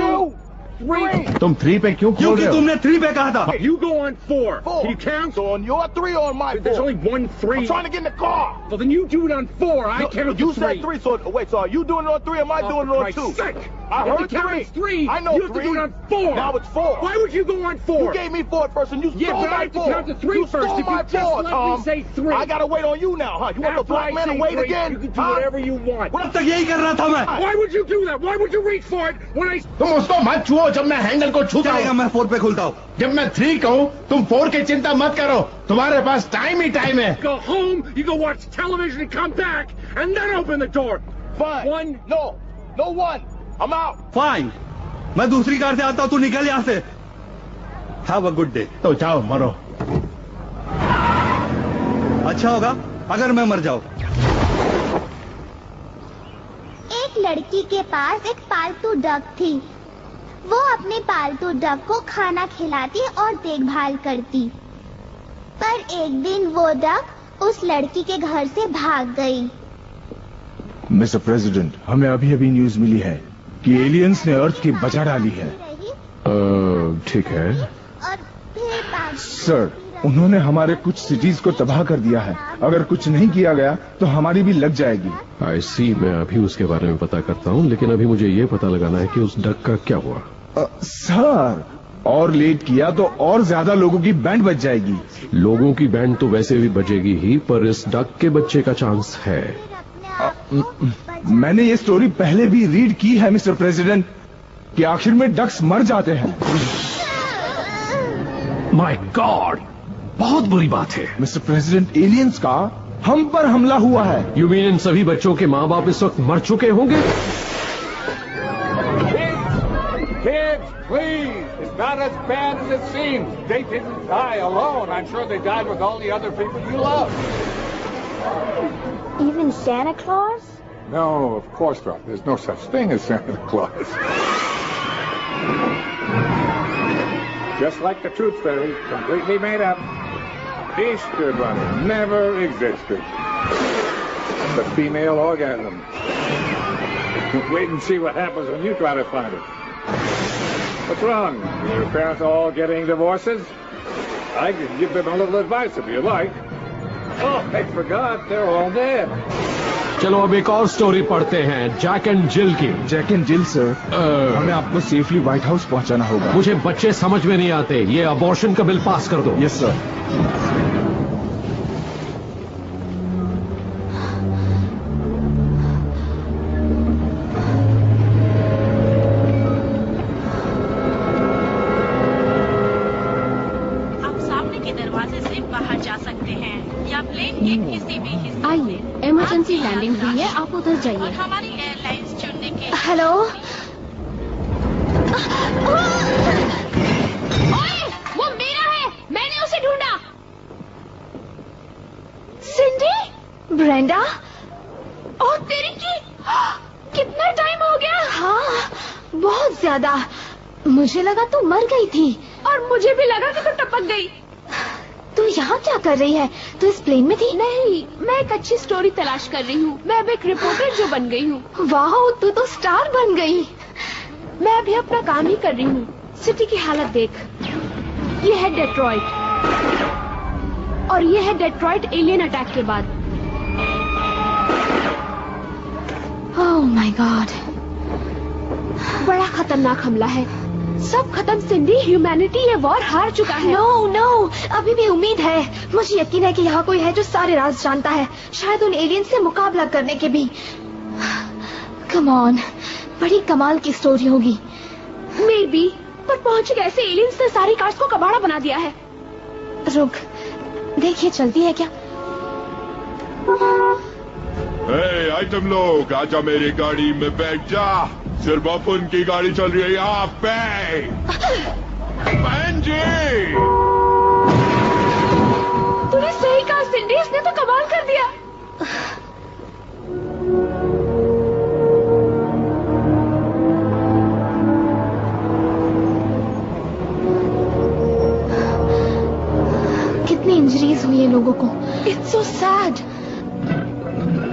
3. तुम 3 पे क्यों खोल रहे हो? तुमने 3 पे कहा था। You go on 4. Can you count? So on your 3 or on my 4? There's only 1 3. I'm trying to get in the car. Well, then you do it on 4. I count You to 3. said 3, so wait, so are you doing it on 3 or am I doing it on 2? Sake. I heard the count 3. is 3. I know you have 3. to do it on 4. Now it's 4. Why would you go on 4? You gave me 4 at first and you Yeah, stole but I my have to 4. count to 3 you first. stole If you my just 4, let Tom. me say 3. I gotta wait on you now, huh? You want the After black I man say to wait 3, again? You can do whatever you want. अब तक यही कर रहा था मैं। Why would you do that? Why would you reach for it when I... तुम उसको मत छुओ जब मैं हैंडल को छूता हूँ। मैं 4 पे खोलता हूँ। जब मैं 3 कहूँ तुम 4 की चिंता मत करो, तुम्हारे पास टाइम ही टाइम है। Go home, you go watch television and come back, and then open the door. Fine. 1. No 1. I'm out. Fine, मैं दूसरी कार से आता हूँ, तू निकल यहाँ से। Have a good day. तो जाओ मरो। अच्छा होगा अगर मैं मर जाऊँ। एक लड़की के पास एक पालतू डक थी। वो अपने पालतू डक को खाना खिलाती और देखभाल करती। पर एक दिन वो डक उस लड़की के घर से भाग गई। मिस्टर प्रेसिडेंट, हमें अभी अभी न्यूज मिली है कि एलियंस ने अर्थ की बचा डाली है। ठीक है और फिर सर, उन्होंने हमारे कुछ सिटीज को तबाह कर दिया है। अगर कुछ नहीं किया गया तो हमारी भी लग जाएगी। आई सी, मैं अभी उसके बारे में पता करता हूँ, लेकिन अभी मुझे ये पता लगाना है कि उस डक का क्या हुआ। सर, और लेट किया तो और ज्यादा लोगों की बैंड बच जाएगी। लोगों की बैंड तो वैसे भी बजेगी ही, पर इस डक के बच्चे का चांस है। मैंने ये स्टोरी पहले भी रीड की है मिस्टर प्रेसिडेंट, कि आखिर में डक्स मर जाते हैं। माय गॉड, बहुत बुरी बात है। मिस्टर प्रेसिडेंट, एलियंस का हम पर हमला हुआ है। यू मीन इन सभी बच्चों के माँ बाप इस वक्त मर चुके होंगे? Kids, please. It's not as bad as it seems. They didn't die alone. I'm sure they died with all the other people you love. Even Santa Claus? No, of course not. There's no such thing as Santa Claus. Just like the Tooth Fairy, completely made up. Easter Bunny never existed. The female orgasm. Wait and see what happens when you try to find it. What's wrong? Your parents are all getting divorces? I can give them a little advice if you like. Oh, I forgot. They're all dead. चलो अब एक और story पढ़ते हैं, Jack and जिल की। Jack and जिल sir, हमें आपको सेफली व्हाइट हाउस पहुंचाना होगा। मुझे बच्चे समझ में नहीं आते, ये अबॉर्शन का बिल पास कर दो। Yes sir. आइए, इमरजेंसी लैंडिंग हुई है, आप उधर जाइए। हमारी एयरलाइंस चुनने के। हेलो, ओए, वो मेरा है, मैंने उसे ढूंढा। सिंडी, ब्रेंडा, और तेरी की, कितना टाइम हो गया? हाँ, बहुत ज्यादा। मुझे लगा तू मर गई थी, और मुझे भी लगा कि तू टपक गई। तू यहाँ क्या कर रही है? तू इस प्लेन में थी? नहीं, मैं एक अच्छी स्टोरी तलाश कर रही हूँ। मैं अब एक रिपोर्टर जो बन गई हूँ। वाह, तू तो स्टार बन गई। मैं अभी अपना काम ही कर रही हूँ। सिटी की हालत देख, ये है डेट्रॉइट, और ये है डेट्रॉइट एलियन अटैक के बाद। ओह माय गॉड, बड़ा खतरनाक हमला है। सब खत्म सिंडी, ह्यूमैनिटी ये वॉर हार चुका है। नो, अभी भी उम्मीद है। मुझे यकीन है कि यहाँ कोई है जो सारे राज जानता है, शायद उन एलियन से मुकाबला करने के भी। कम ऑन, बड़ी कमाल की स्टोरी होगी। मे बी, पर पहुंच गए ऐसे एलियंस ने सारी कार्स को कबाड़ा बना दिया है। रुक, देखिए चलती है क्या? आइटम लोग, आजा मेरी गाड़ी में बैठ जा। सिर्फ अपन की गाड़ी चल रही है यहाँ पे। बहन जी, तूने सही कहा सिंडी, इसने तो कमाल कर दिया। कितनी इंजरीज हुई है लोगों को। It's so sad.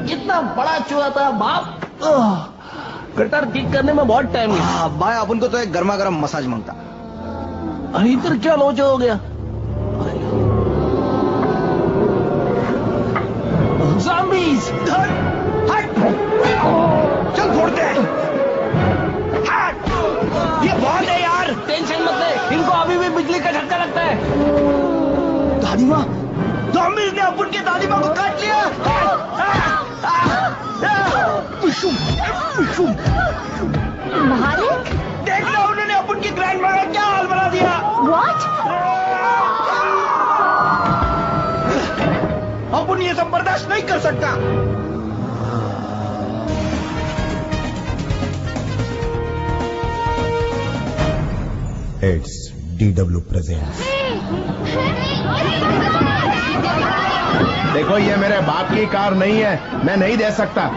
कितना बड़ा चूहा था बाप। गटर ठीक करने में बहुत टाइम लगा। भाई अपन को तो एक गर्मा गर्म मसाज मांगता। इधर क्या लोचा हो गया? ज़ॉम्बीज़! चल फोड़ते हैं। ये बहुत है यार। टेंशन मत ले, इनको अभी भी बिजली का झटका लगता है। दादी माँ, ज़ॉम्बीज़ ने अपन की दादी माँ को काट लिया। मालिक, देखना उन्होंने अपन की ग्रैंड माँ का क्या हाल बना दिया। What? अपन ये सब बर्दाश्त नहीं कर सकता। It's DW Presents। देखो, ये मेरे बाप की कार नहीं है, मैं नहीं दे सकता।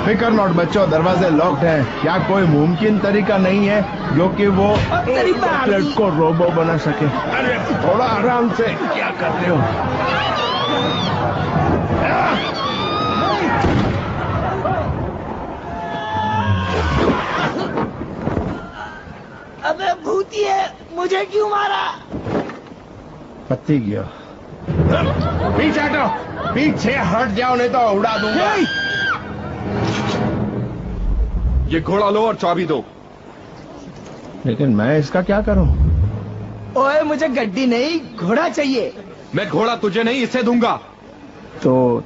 फिकर नॉट बच्चों, दरवाजे लॉक्ड हैं। क्या कोई मुमकिन तरीका नहीं है जो कि वो प्लेट को रोबो बना सके? अरे थोड़ा आराम से, क्या करते हो? अबे भूती है, मुझे क्यों मारा? पत्ती गया। पीछे हटो, पीछे हट जाओ नहीं तो उड़ा दूंगा। ये घोड़ा लो और चाबी दो। लेकिन मैं इसका क्या करूं? ओए, मुझे गड्डी नहीं, घोड़ा चाहिए। मैं घोड़ा तुझे नहीं, इसे दूंगा। तो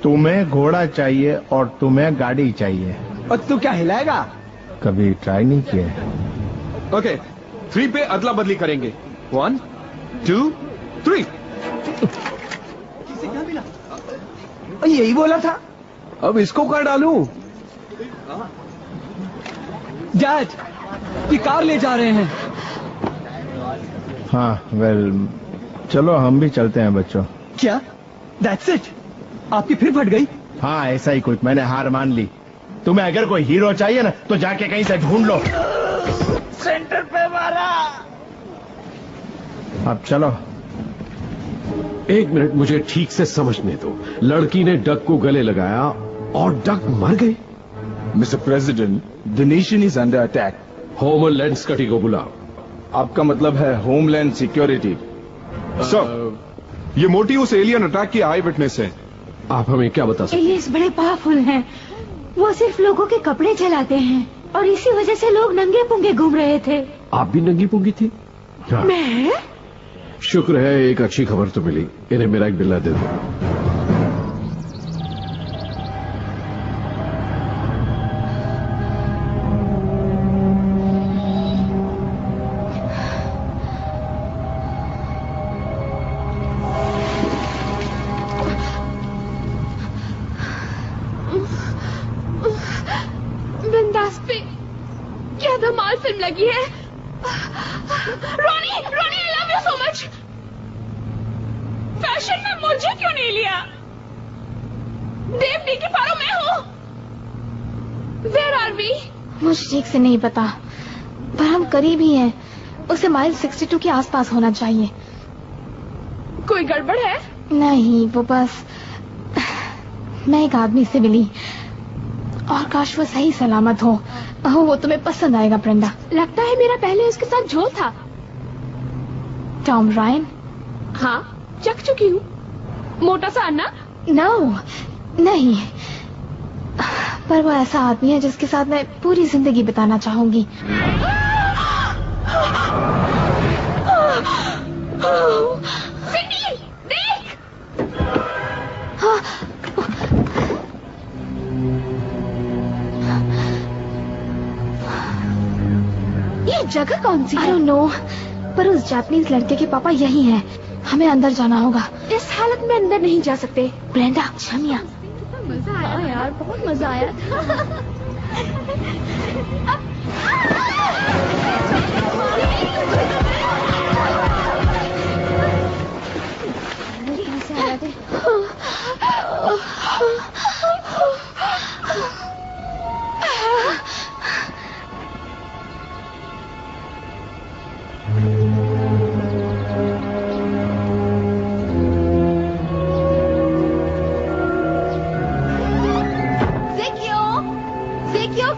तुम्हें घोड़ा चाहिए और तुम्हें गाड़ी चाहिए। और तू क्या हिलाएगा? कभी ट्राई नहीं किया? ओके, 3 पे अदला बदली करेंगे। 1 2, 3. यही बोला था। अब इसको कहाँ डालूं? डैड, ये कार ले जा रहे हैं। हाँ, वेल, चलो हम भी चलते हैं बच्चों। क्या? That's it? आपकी फिर फट गई? हाँ, ऐसा ही कुछ। मैंने हार मान ली। तुम्हें अगर कोई हीरो चाहिए ना, तो जाके कहीं से ढूंढ लो। सेंटर पे मारा। अब चलो। एक मिनट, मुझे ठीक से समझने दो। लड़की ने डक को गले लगाया और डक मर गई। Mister president, the nation is under attack. Homeland security को बुलाओ। आपका मतलब है होमलैंड सिक्योरिटी? सर, ये मोटी उस एलियन अटैक की आई विटनेस है। आप हमें क्या बता सकते हैं? एलियंस बड़े पावरफुल हैं। वो सिर्फ लोगों के कपड़े जलाते हैं और इसी वजह से लोग नंगे पुंगे घूम रहे थे। आप भी नंगी पुंगी थी? हाँ। मैं? शुक्र है, एक अच्छी खबर तो मिली। इन्हें मेरा एक बिल्ला दे दो। बिंदास पे क्या धमाल फिल्म लगी है। Ronnie, Ronnie, I love you so much. Fashion में मुझे क्यों नहीं लिया? देव डी की पारो मैं हूँ। Where are we? मुझे ठीक से नहीं पता, पर हम करीब ही हैं। उसे माइल 62 के आसपास होना चाहिए। कोई गड़बड़ है? नहीं, वो बस मैं एक आदमी से मिली और काश वो सही सलामत हो। वो तुम्हें पसंद आएगा ब्रेंडा। लगता है मेरा पहले उसके साथ झोल था। Tom Ryan? हाँ, चख चुकी हूँ। मोटा सा अन्ना? नो, नहीं, पर वो ऐसा आदमी है जिसके साथ मैं पूरी जिंदगी बिताना चाहूंगी। सिंडी, देख! ये जगह कौन सी है? I don't know, पर उस जापानीज लड़के के पापा यही हैं। हमें अंदर जाना होगा। इस हालत में अंदर नहीं जा सकते। ब्रेंडा, छमिया। मजा आया यार, बहुत मजा आया था।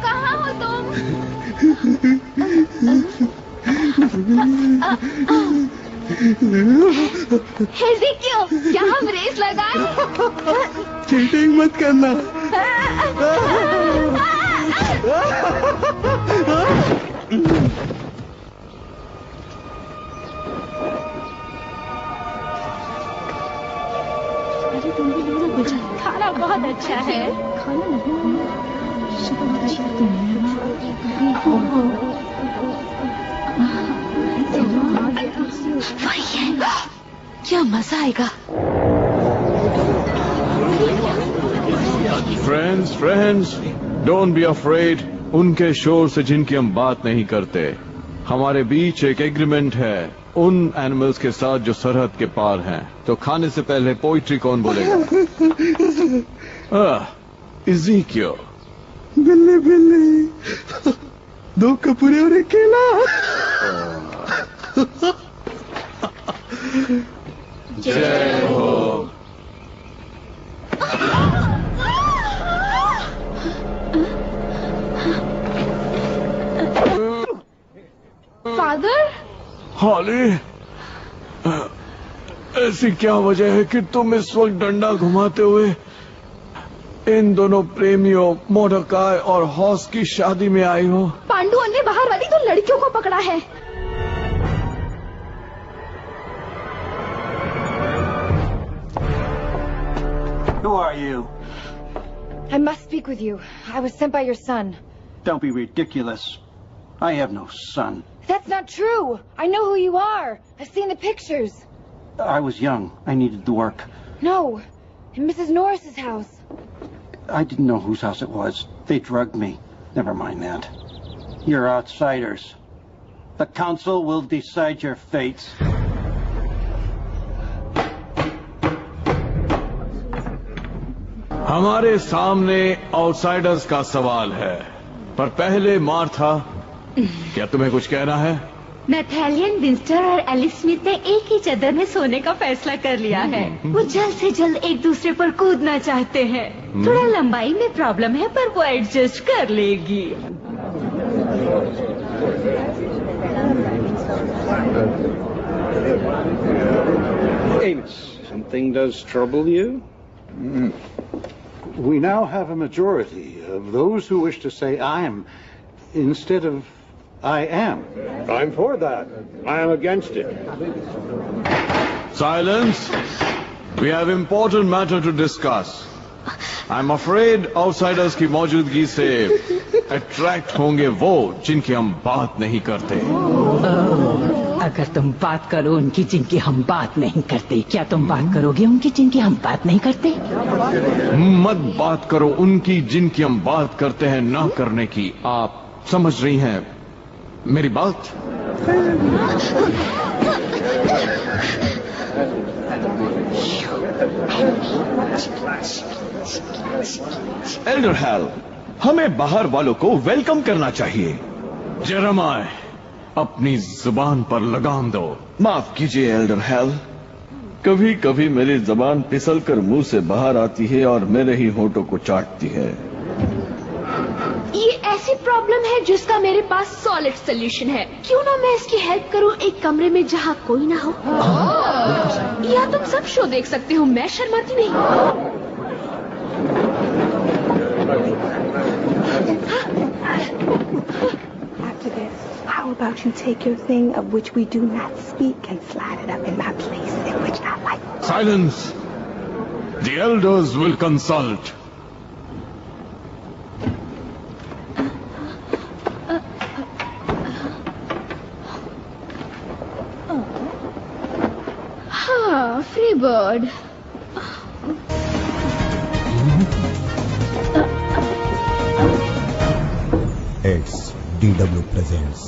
कहाँ हो तुम? हेज़िकियो, क्या हम रेस लगाएं? चीटिंग मत करना। अरे तुम भी लो ना कुछ। खाना बहुत अच्छा है। खाना नहीं, वही है, क्या मजा आएगा। Friends, don't be afraid. उनके शोर से जिनकी हम बात नहीं करते, हमारे बीच एक एग्रीमेंट है उन एनिमल्स के साथ जो सरहद के पार हैं। तो खाने से पहले पोइट्री कौन बोलेगा? इज़ीकियो। बिल्ली बिल्ली, 2 कपूरे और एक केला। जय हो। फादर? हॉली, ऐसी क्या वजह है कि तुम इस वक्त डंडा घुमाते हुए इन दोनों प्रेमियों मोडोकाई और हॉस की शादी में आई हो? पांडु ने बाहर वाली 2 लड़कियों को पकड़ा है। Who are you? I must speak with you. I was sent by your son. Don't be ridiculous. I have no son. That's not true. I know who you are. I've seen the pictures. I was young. I needed the work. No, in Mrs. Norris's house. I didn't know whose house it was. They drugged me. Never mind that. You're outsiders. The council will decide your fates. हमारे सामने outsiders का सवाल है, पर पहले Martha, क्या तुम्हें कुछ कहना है? नैथानियल विंस्टर और एलिस स्मिथ ने एक ही चादर में सोने का फैसला कर लिया है। वो जल्द से जल्द एक दूसरे पर कूदना चाहते हैं। थोड़ा लंबाई में प्रॉब्लम है, पर वो एडजस्ट कर लेगी। Amos, something does trouble you? We now have a majority of those who wish to say I'm instead of I am. I'm for that. I am against it. Silence. We have important matter to discuss. I'm afraid outsiders की मौजूदगी से attract होंगे वो जिनकी हम बात नहीं करते। अगर तुम बात करो उनकी जिनकी हम बात नहीं करते, क्या तुम बात करोगे उनकी जिनकी हम बात नहीं करते? मत बात करो उनकी जिनकी हम बात करते हैं ना करने की। आप समझ रही हैं मेरी बात? एल्डर हैल, हमें बाहर वालों को वेलकम करना चाहिए। जेरेमाय, अपनी जुबान पर लगाम दो। माफ कीजिए एल्डर हैल, कभी कभी मेरी जुबान फिसल कर मुंह से बाहर आती है और मेरे ही होठों को चाटती है। ये ऐसी प्रॉब्लम है जिसका मेरे पास सॉलिड सोल्यूशन है। क्यों ना मैं इसकी हेल्प करूं एक कमरे में जहां कोई ना हो। या तुम सब शो देख सकते हो, मैं शर्माती नहीं। After this, how about you take your thing of which we do not speak and slide it up in my place in which I like. Silence. The elders will consult. Free bird. It's DW presents.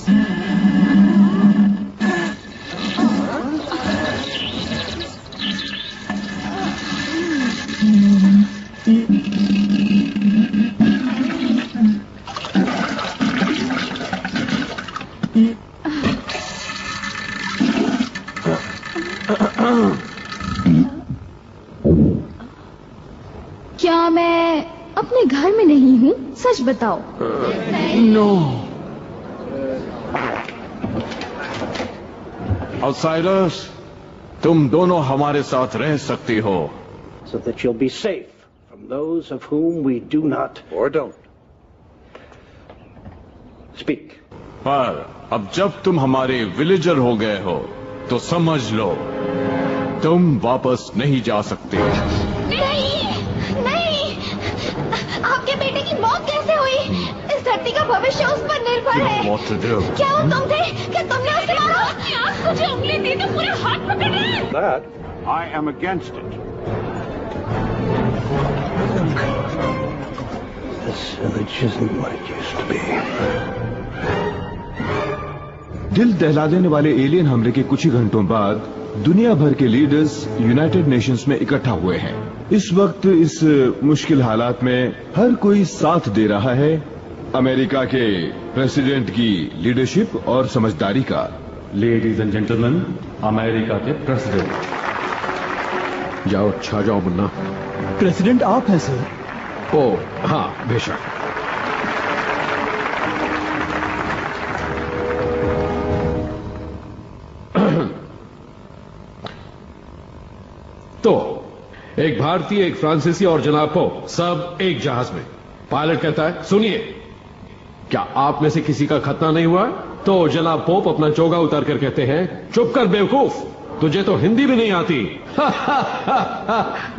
क्या मैं अपने घर में नहीं हूँ? सच बताओ। No. Outsiders, तुम दोनों हमारे साथ रह सकती हो। So that you'll be safe from those of whom we do not or don't speak. पर अब जब तुम हमारे विलेजर हो गए हो तो समझ लो तुम वापस नहीं जा सकते। नहीं, नहीं, आपके बेटे की मौत कैसे हुई? इस धरती का भविष्य उस पर निर्भर है। क्या वो तुम थे? क्या तुमने उसे मारा? आप मुझे उंगली दी तो पूरे हाथ पकड़ रहे हैं। That I am against it. This village isn't what it used to be. दिल दहला देने वाले एलियन हमले के कुछ ही घंटों बाद दुनिया भर के लीडर्स यूनाइटेड नेशंस में इकट्ठा हुए हैं। इस वक्त इस मुश्किल हालात में हर कोई साथ दे रहा है अमेरिका के प्रेसिडेंट की लीडरशिप और समझदारी का। लेडीज एंड जेंटलमैन, अमेरिका के प्रेसिडेंट। जाओ, छा जाओ मुन्ना। प्रेसिडेंट आप हैं सर? ओ हाँ, बेशक। तो एक भारतीय, एक फ्रांसीसी और जनाब पोप, सब एक जहाज में। पायलट कहता है, सुनिए, क्या आप में से किसी का खतना नहीं हुआ? तो जनाब पोप अपना चोगा उतार कर कहते हैं, चुप कर बेवकूफ, तुझे तो हिंदी भी नहीं आती।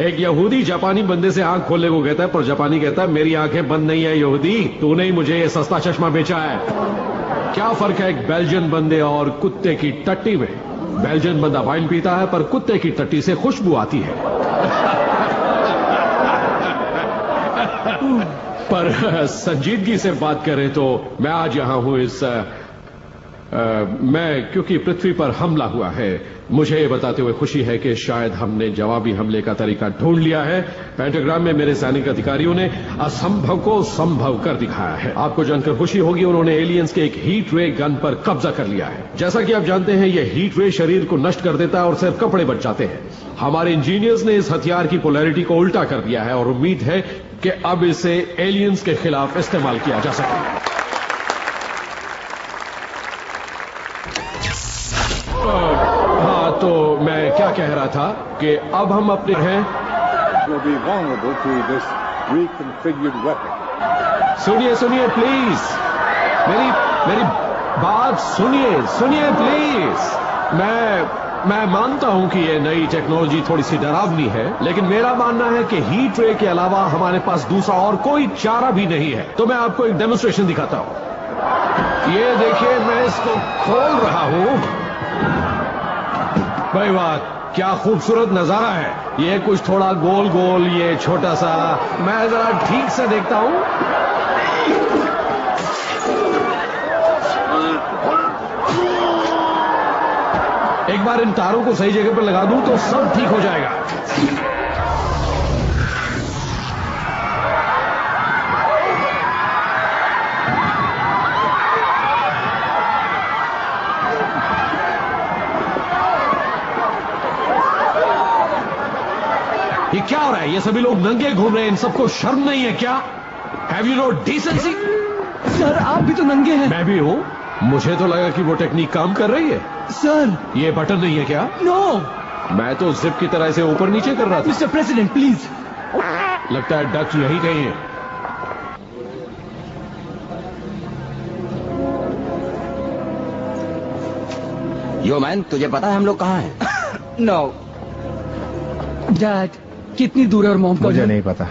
एक यहूदी जापानी बंदे से आंख खोलने को कहता है, पर जापानी कहता है, मेरी आंखें बंद नहीं है यहूदी, तूने ही मुझे ये सस्ता चश्मा बेचा है। क्या फर्क है एक बेल्जियन बंदे और कुत्ते की टट्टी में? बेल्जियन बंदा वाइन पीता है पर कुत्ते की टट्टी से खुशबू आती है। पर संजीदगी से बात करें तो मैं आज यहां हूं मैं क्योंकि पृथ्वी पर हमला हुआ है, मुझे ये बताते हुए खुशी है कि शायद हमने जवाबी हमले का तरीका ढूंढ लिया है। पेंटाग्राम में मेरे सैनिक अधिकारियों ने असंभव को संभव कर दिखाया है। आपको जानकर खुशी होगी, उन्होंने एलियंस के एक हीट रे गन पर कब्जा कर लिया है। जैसा कि आप जानते हैं, यह हीट रे शरीर को नष्ट कर देता है और सिर्फ कपड़े बच जाते हैं। हमारे इंजीनियर्स ने इस हथियार की पोलैरिटी को उल्टा कर दिया है और उम्मीद है कि अब इसे एलियंस के खिलाफ इस्तेमाल किया जा सके। हाँ, तो मैं क्या कह रहा था कि अब हम अपने हैं सुनिए प्लीज, मेरी बात सुनिए प्लीज। मैं मानता हूं कि ये नई टेक्नोलॉजी थोड़ी सी डरावनी है, लेकिन मेरा मानना है कि हीट रे के अलावा हमारे पास दूसरा और कोई चारा भी नहीं है। तो मैं आपको एक डेमोन्स्ट्रेशन दिखाता हूं। ये देखिए, मैं इसको खोल रहा हूं। भाई वाह, क्या खूबसूरत नजारा है। ये कुछ थोड़ा गोल गोल, ये छोटा सा। मैं जरा ठीक से देखता हूं। एक बार इन तारों को सही जगह पर लगा दूं तो सब ठीक हो जाएगा। ये क्या हो रहा है? ये सभी लोग नंगे घूम रहे हैं, इन सबको शर्म नहीं है क्या? Have you know decency? Sir, आप भी तो नंगे हैं। मैं भी हूं। मुझे तो लगा कि वो टेक्निक काम कर रही है। सर, ये बटन नहीं है क्या? नो, मैं तो जिप की तरह से ऊपर नीचे कर रहा था। Mister president please. लगता है डक यही कहीं है। यो मैन, तुझे पता है हम लोग कहाँ हैं? नो डैड, कितनी दूर है और मॉम? मुझे नहीं पता।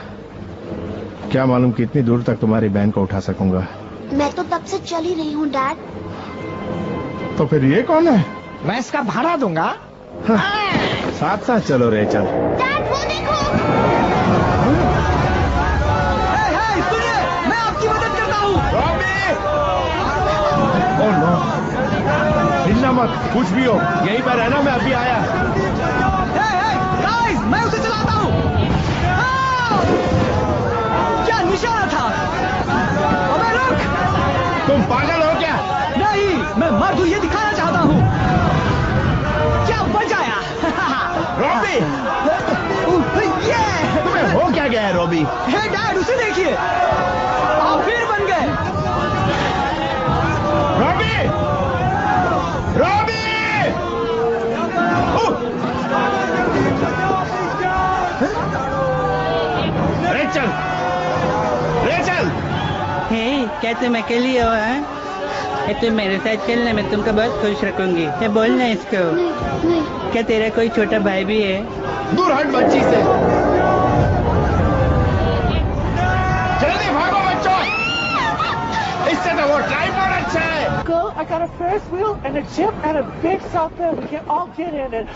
क्या मालूम कितनी दूर तक तुम्हारी बहन को उठा सकूंगा। मैं तो तब से चल ही रही हूँ डैड। तो फिर ये कौन है? मैं इसका भाड़ा दूंगा। साथ साथ चलो रेचल। डैड, वो देखो। सुनिए, मैं आपकी मदद करता हूँ। ओह नो, हिलना मत, कुछ भी हो यहीं पर रहना, मैं अभी आया। गाइस, मैं उसे चलाता हूँ। क्या निशाना था? अबे रुक! तुम पागल हो क्या? नहीं, मैं मर्द हूँ ये दिखाना चाहता हूँ। क्या बजाया? रॉबी! तुम्हें हो क्या गया है रॉबी? हे डैड, उसे देखिए, आप फिर बन गए। रॉबी! रॉबी! रेचल! रेचल! हे, क्या तुम अकेली हो? हैं? तुम मेरे साथ चलने में तुमको बहुत खुश रखूंगी। ये बोलना इसको। नहीं। क्या तेरा कोई छोटा भाई भी है? दूर हट बच्ची से। जल्दी भागो बच्चों, इससे तो वो ट्राइपॉड अच्छा है। Uncle, I got a Ferris wheel and a chip and a big soft bed. We can all get in it.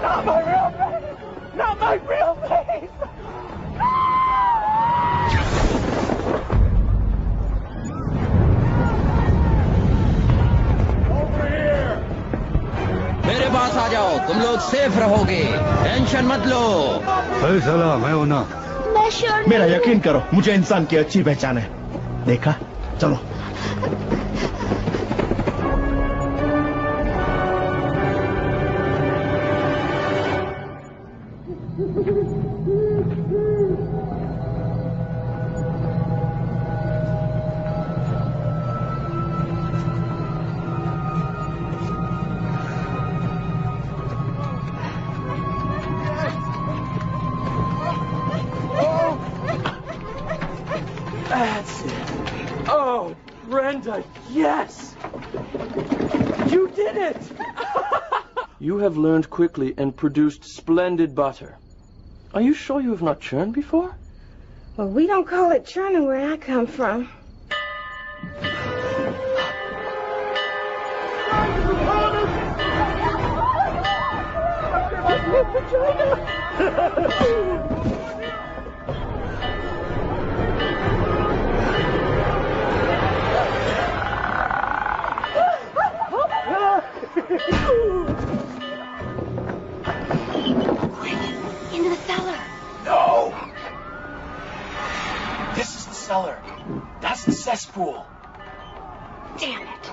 Not my real face! Not my real face! मेरे पास आ जाओ, तुम लोग सेफ रहोगे, टेंशन मत लो। फैसला मैं हूं ना। मैं श्योर नहीं। मेरा यकीन करो, मुझे इंसान की अच्छी पहचान है। देखा, चलो। That's it. Oh, Brenda, yes! You did it! You have learned quickly and produced splendid butter. Are you sure you have not churned before? Well, we don't call it churning where I come from. Into the cellar. No! This is the cellar. That's the cesspool. Damn it.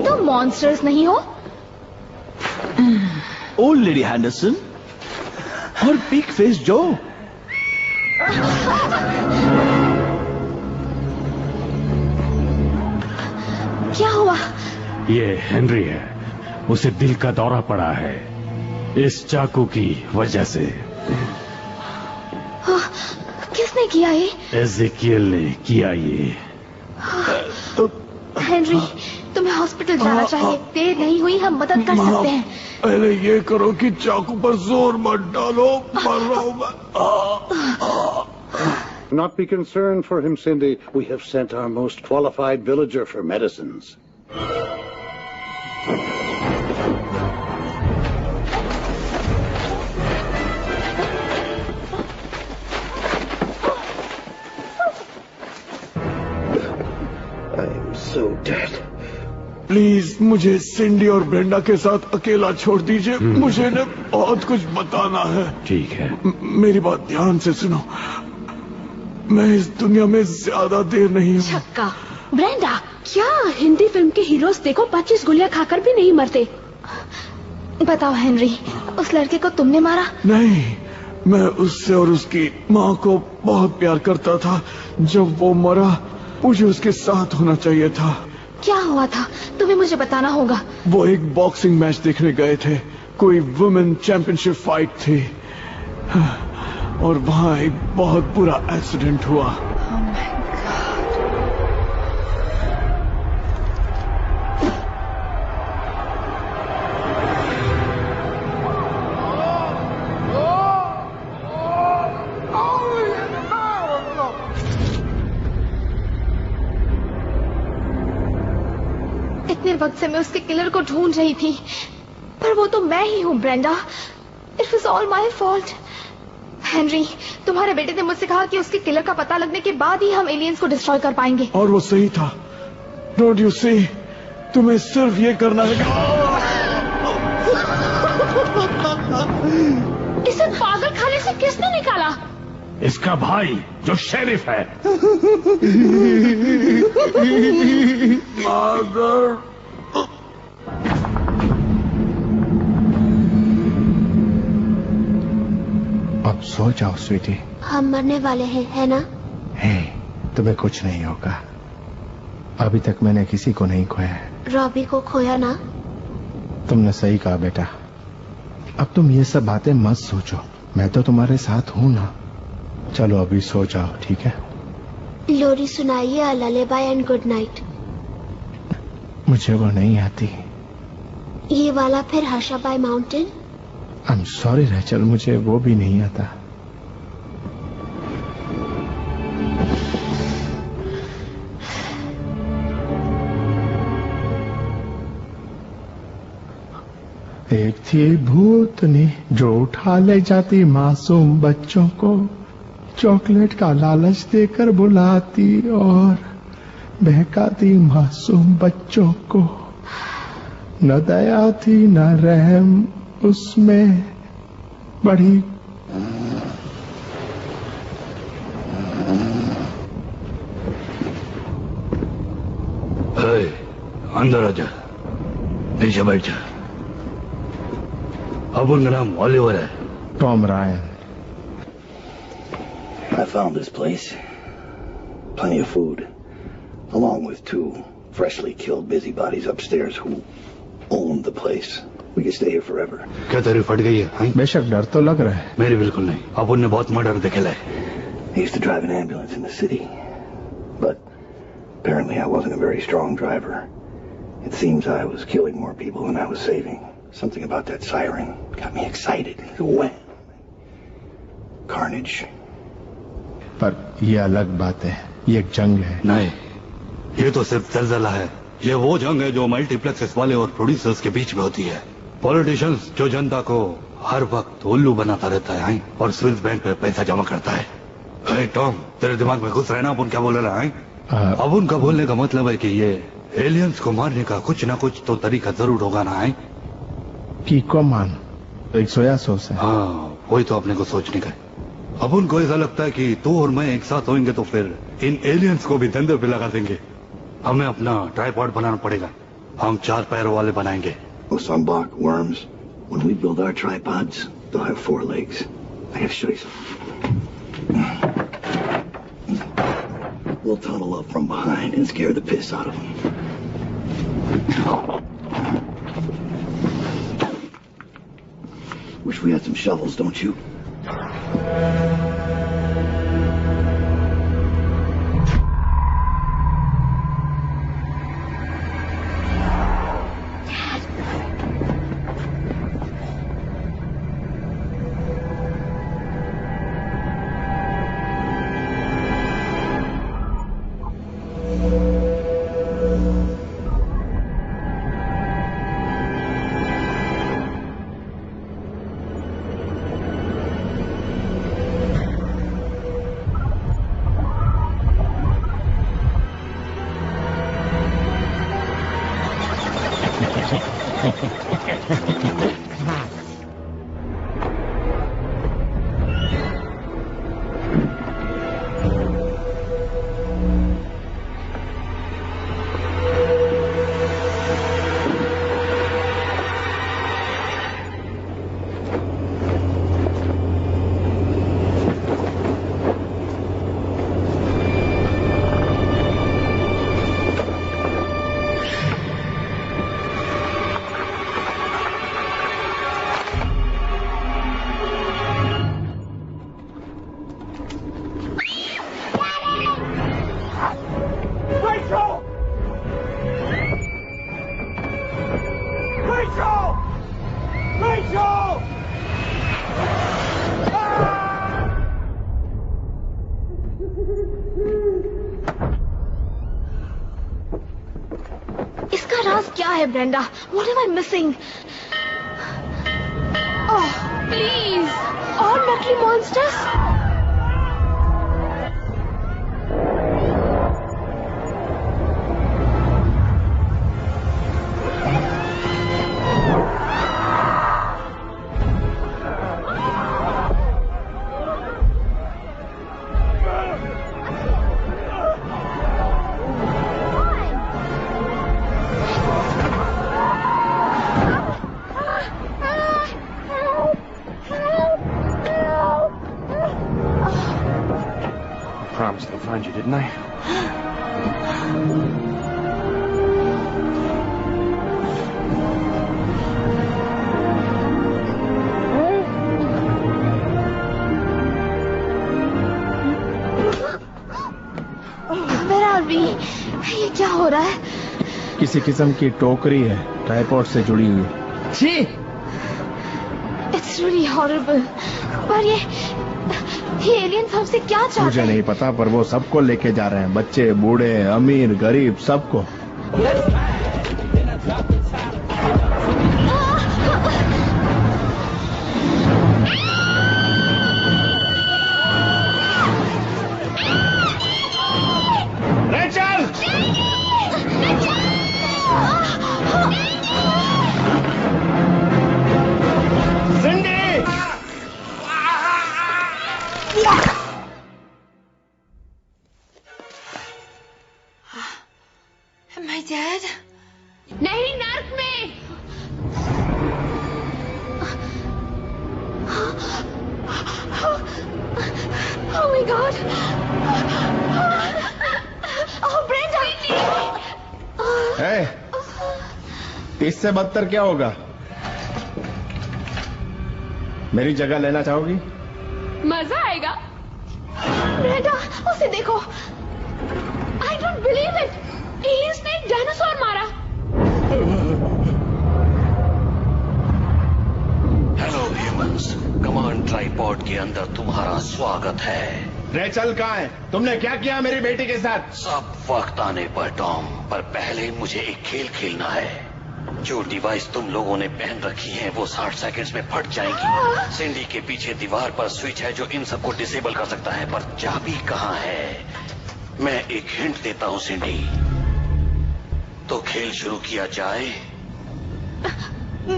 तुम monsters नहीं हो? Old lady Henderson और pig face जो। क्या हुआ? ये Henry है, उसे दिल का दौरा पड़ा है इस चाकू की वजह से। किसने किया ये? एज़ेकियल ने किया ये। हेनरी, तुम्हें हॉस्पिटल जाना चाहिए। देर नहीं हुई, हम मदद कर सकते हैं। पहले ये करो कि चाकू पर जोर मत डालो, मर रहा हूं मैं। Not be concerned for him, Cindy. We have sent our most qualified villager for medicines. I'm so dead. Please मुझे सिंडी और ब्रेंडा के साथ अकेला छोड़ दीजिए। मुझे न बहुत कुछ बताना है। ठीक है। मेरी बात ध्यान से सुनो। मैं इस दुनिया में ज्यादा देर नहीं हूँ। छक्का। ब्रेंडा, क्या हिंदी फिल्म के हीरोज देखो 25 गोलियां खाकर भी नहीं मरते। बताओ हेनरी, उस लड़के को तुमने मारा? नहीं, मैं उससे और उसकी माँ को बहुत प्यार करता था। जब वो मरा, मुझे उसके साथ होना चाहिए था। क्या हुआ था? तुम्हें मुझे बताना होगा। वो एक बॉक्सिंग मैच देखने गए थे। कोई वुमेन चैंपियनशिप फाइट थी और वहाँ एक बहुत बुरा एक्सीडेंट हुआ। इतने वक्त से मैं उसके किलर को ढूंढ रही थी, पर वो तो मैं ही हूँ Brenda. It was all my fault. Henry, तुम्हारे बेटे ने मुझसे कहा कि उसके किलर का पता लगने के बाद ही हम एलियंस को डिस्ट्रॉय कर पाएंगे। और वो सही था। Don't you see? तुम्हें सिर्फ ये करना है। इसे पागल खाने से किसने निकाला? इसका भाई जो शेरिफ है। मादर। अब सो जाओ स्वीटी। हम मरने वाले हैं, है ना? हे, तुम्हें कुछ नहीं होगा। अभी तक मैंने किसी को नहीं खोया है। रॉबी को खोया ना? तुमने सही कहा बेटा। अब तुम ये सब बातें मत सोचो, मैं तो तुम्हारे साथ हूं ना। चलो अभी सो जाओ, ठीक है? लोरी सुनाइए, a lullaby and good night. मुझे वो नहीं आती। ये वाला फिर hushabye mountain? I am sorry Rachel, मुझे वो भी नहीं आता। एक थी भूतनी जो उठा ले जाती मासूम बच्चों को, चॉकलेट का लालच देकर बुलाती और बहकाती मासूम बच्चों को। न दया थी न रहम उसमें, बड़ी अंदर आजा, नीचे बैठ जा। अब उनका नाम ओलिवर है। Tom Ryan. I found this place. Plenty of food, along with 2 freshly killed busybodies upstairs who owned the place. We could stay here forever. क्या तेरी फट गई है? बेशक डर तो लग रहा है। मेरी बिल्कुल नहीं। अब उन्हें बहुत मर्डर देखे लाए। I used to drive an ambulance in the city, but apparently I wasn't a very strong driver. It seems I was killing more people than I was saving. Something about that siren got me excited. Wham! Carnage. पर ये अलग बात है, ये एक जंग है। नहीं, ये तो सिर्फ जलजला है। ये वो जंग है जो मल्टीप्लेक्सेस वाले और प्रोड्यूसर्स के बीच में होती है। पॉलिटिशियंस जो जनता को हर वक्त उल्लू बनाता रहता है और स्विस बैंक पे पैसा जमा करता है। हे टॉम, तेरे दिमाग में घुस रहा है ना अपन क्या बोल रहा है? अब उनका बोलने का मतलब है कि ये एलियंस को मारने का कुछ ना कुछ तो तरीका जरूर होगा ना है? कीको मान, एक सोया सॉस है। हाँ, वही तो अपने को सोचने का है। अब उनको ऐसा लगता है कि तू और मैं एक साथ होंगे तो फिर इन एलियंस को भी धंधे पे लगा देंगे। हमें अपना ट्राइपॉड बनाना पड़ेगा। हम 4 पैरों वाले बनाएंगे। Some bark worms. When we build our tripods, they'll have 4 legs. I gotta show you something. We'll tunnel up from behind and scare the piss out of them. Wish we had some shovels, don't you? Brenda, what am I missing? Oh, please! All nutty monsters? Didn't I? Where are we? ये क्या हो रहा है? किसी किस्म की टोकरी है, ट्राइपॉड से जुड़ी हुई। छी! It's really horrible. पर ये एलियंस हमसे क्या चाहते हैं? मुझे नहीं पता, पर वो सबको लेके जा रहे हैं। बच्चे, बूढ़े, अमीर, गरीब, सबको। Am I dead? नहीं, नर्क में। Oh my God! Oh, Brenda! इससे बदतर क्या होगा? मेरी जगह लेना चाहोगी? मजा आएगा। ब्रेंडा, उसे देखो। I don't believe it. Aliens ने एक डायनासोर मारा। हेलो ह्यूमंस, कमांड ट्राइपॉड के अंदर तुम्हारा स्वागत है। रेचल कहाँ है? तुमने क्या किया मेरी बेटी के साथ? सब वक्त आने पर टॉम, पर पहले मुझे एक खेल खेलना है। जो डिवाइस तुम लोगों ने पहन रखी है वो 60 सेकंड्स में फट जाएंगी। सिंडी के पीछे दीवार पर स्विच है जो इन सबको डिसेबल कर सकता है, पर चाबी कहाँ है? मैं एक हिंट देता हूँ सिंडी, तो खेल शुरू किया जाए।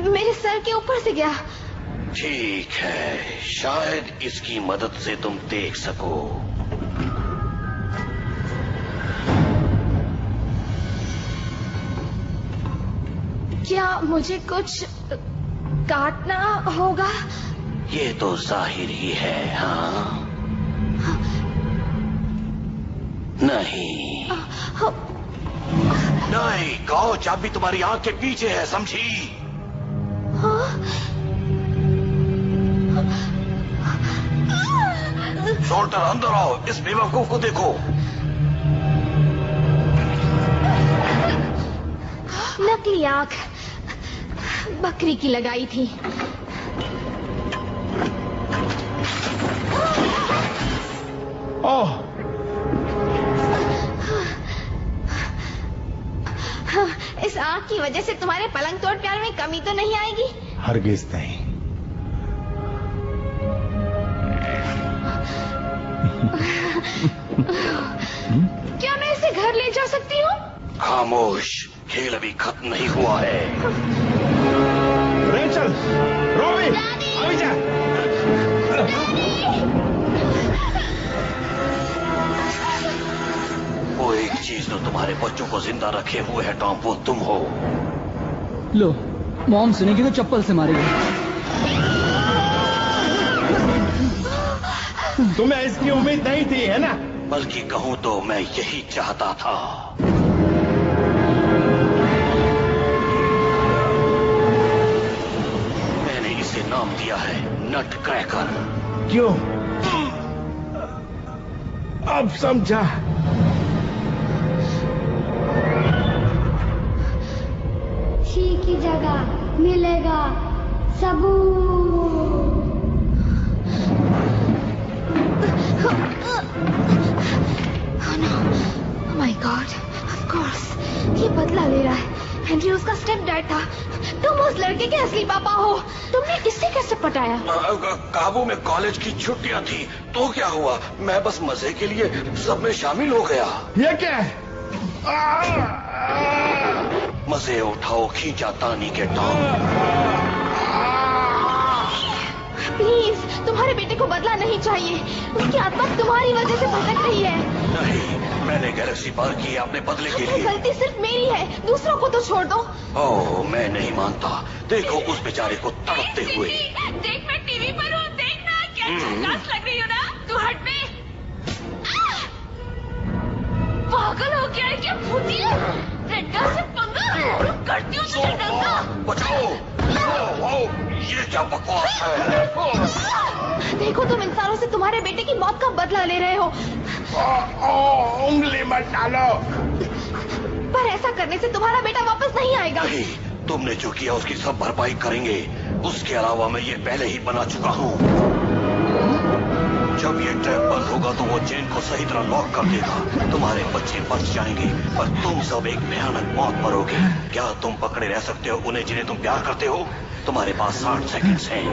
मेरे सर के ऊपर से गया। ठीक है, शायद इसकी मदद से तुम देख सको। क्या मुझे कुछ काटना होगा? ये तो जाहिर ही है। हाँ? नहीं नहीं, कहो चाबी तुम्हारी आंख के पीछे है, समझी? सोल्टर अंदर आओ, इस बेवकूफ को देखो। नकली आंख बकरी की लगाई थी। ओह, इस आंख की वजह से तुम्हारे पलंग तोड़ प्यार में कमी तो नहीं आएगी? हरगिज नहीं। क्या मैं इसे घर ले जा सकती हूँ? खामोश, खेल अभी खत्म नहीं हुआ है। रेचल, रोबी, अभी जा। वो एक चीज जो तुम्हारे बच्चों को जिंदा रखे हुए है टॉम, वो तुम हो। लो, मॉम सुनेगी तो चप्पल से मारेगी। तुम्हें इसकी उम्मीद नहीं थी, है ना? बल्कि कहूँ तो मैं यही चाहता था। मैंने इसे नाम दिया है नट क्रैकर। क्यों? अब समझा। शी की जगह मिलेगा सबूत। माय गॉड, ऑफ कोर्स ये बदला ले रहा है। हेनरी उसका स्टेप डैड था। तुम उस लड़के के असली पापा हो। तुमने इससे कैसे पटाया? काबू में कॉलेज की छुट्टियां थी, तो क्या हुआ? मैं बस मजे के लिए सब में शामिल हो गया। ये क्या है? मजे उठाओ खींचा तानी के टॉम। प्लीज, तुम्हारे बेटे को बदला नहीं चाहिए। उसकी आत्मा तुम्हारी वजह से भटक रही है। नहीं, मैंने गैलेक्सी पार की अपने बदले के लिए। गलती सिर्फ मेरी है, दूसरों को तो छोड़ दो। ओह, मैं नहीं मानता। देखो उस बेचारे को तड़पते हुए। देख, मैं टीवी पर हूँ, देखना क्या झकास लग रही हो ना। तू हट में। पागल हो गया है क्या भूती? रेड्डा से पंगा करती हूँ तुझे दंगा। बचाओ! ये क्या बकवास है? देखो, तुम इंसानों से तुम्हारे बेटे की मौत का बदला ले रहे हो। उंगली मत डालो। पर ऐसा करने से तुम्हारा बेटा वापस नहीं आएगा। नहीं, तुमने जो किया उसकी सब भरपाई करेंगे। उसके अलावा मैं ये पहले ही बना चुका हूँ। जब ये ट्रैप बंद होगा तो वो चेन को सही तरह लॉक कर देगा। तुम्हारे बच्चे बच जाएंगे, पर तुम सब एक भयानक मौत मरोगे। क्या तुम पकड़े रह सकते हो उन्हें जिन्हें तुम प्यार करते हो? तुम्हारे पास 60 सेकंड्स हैं।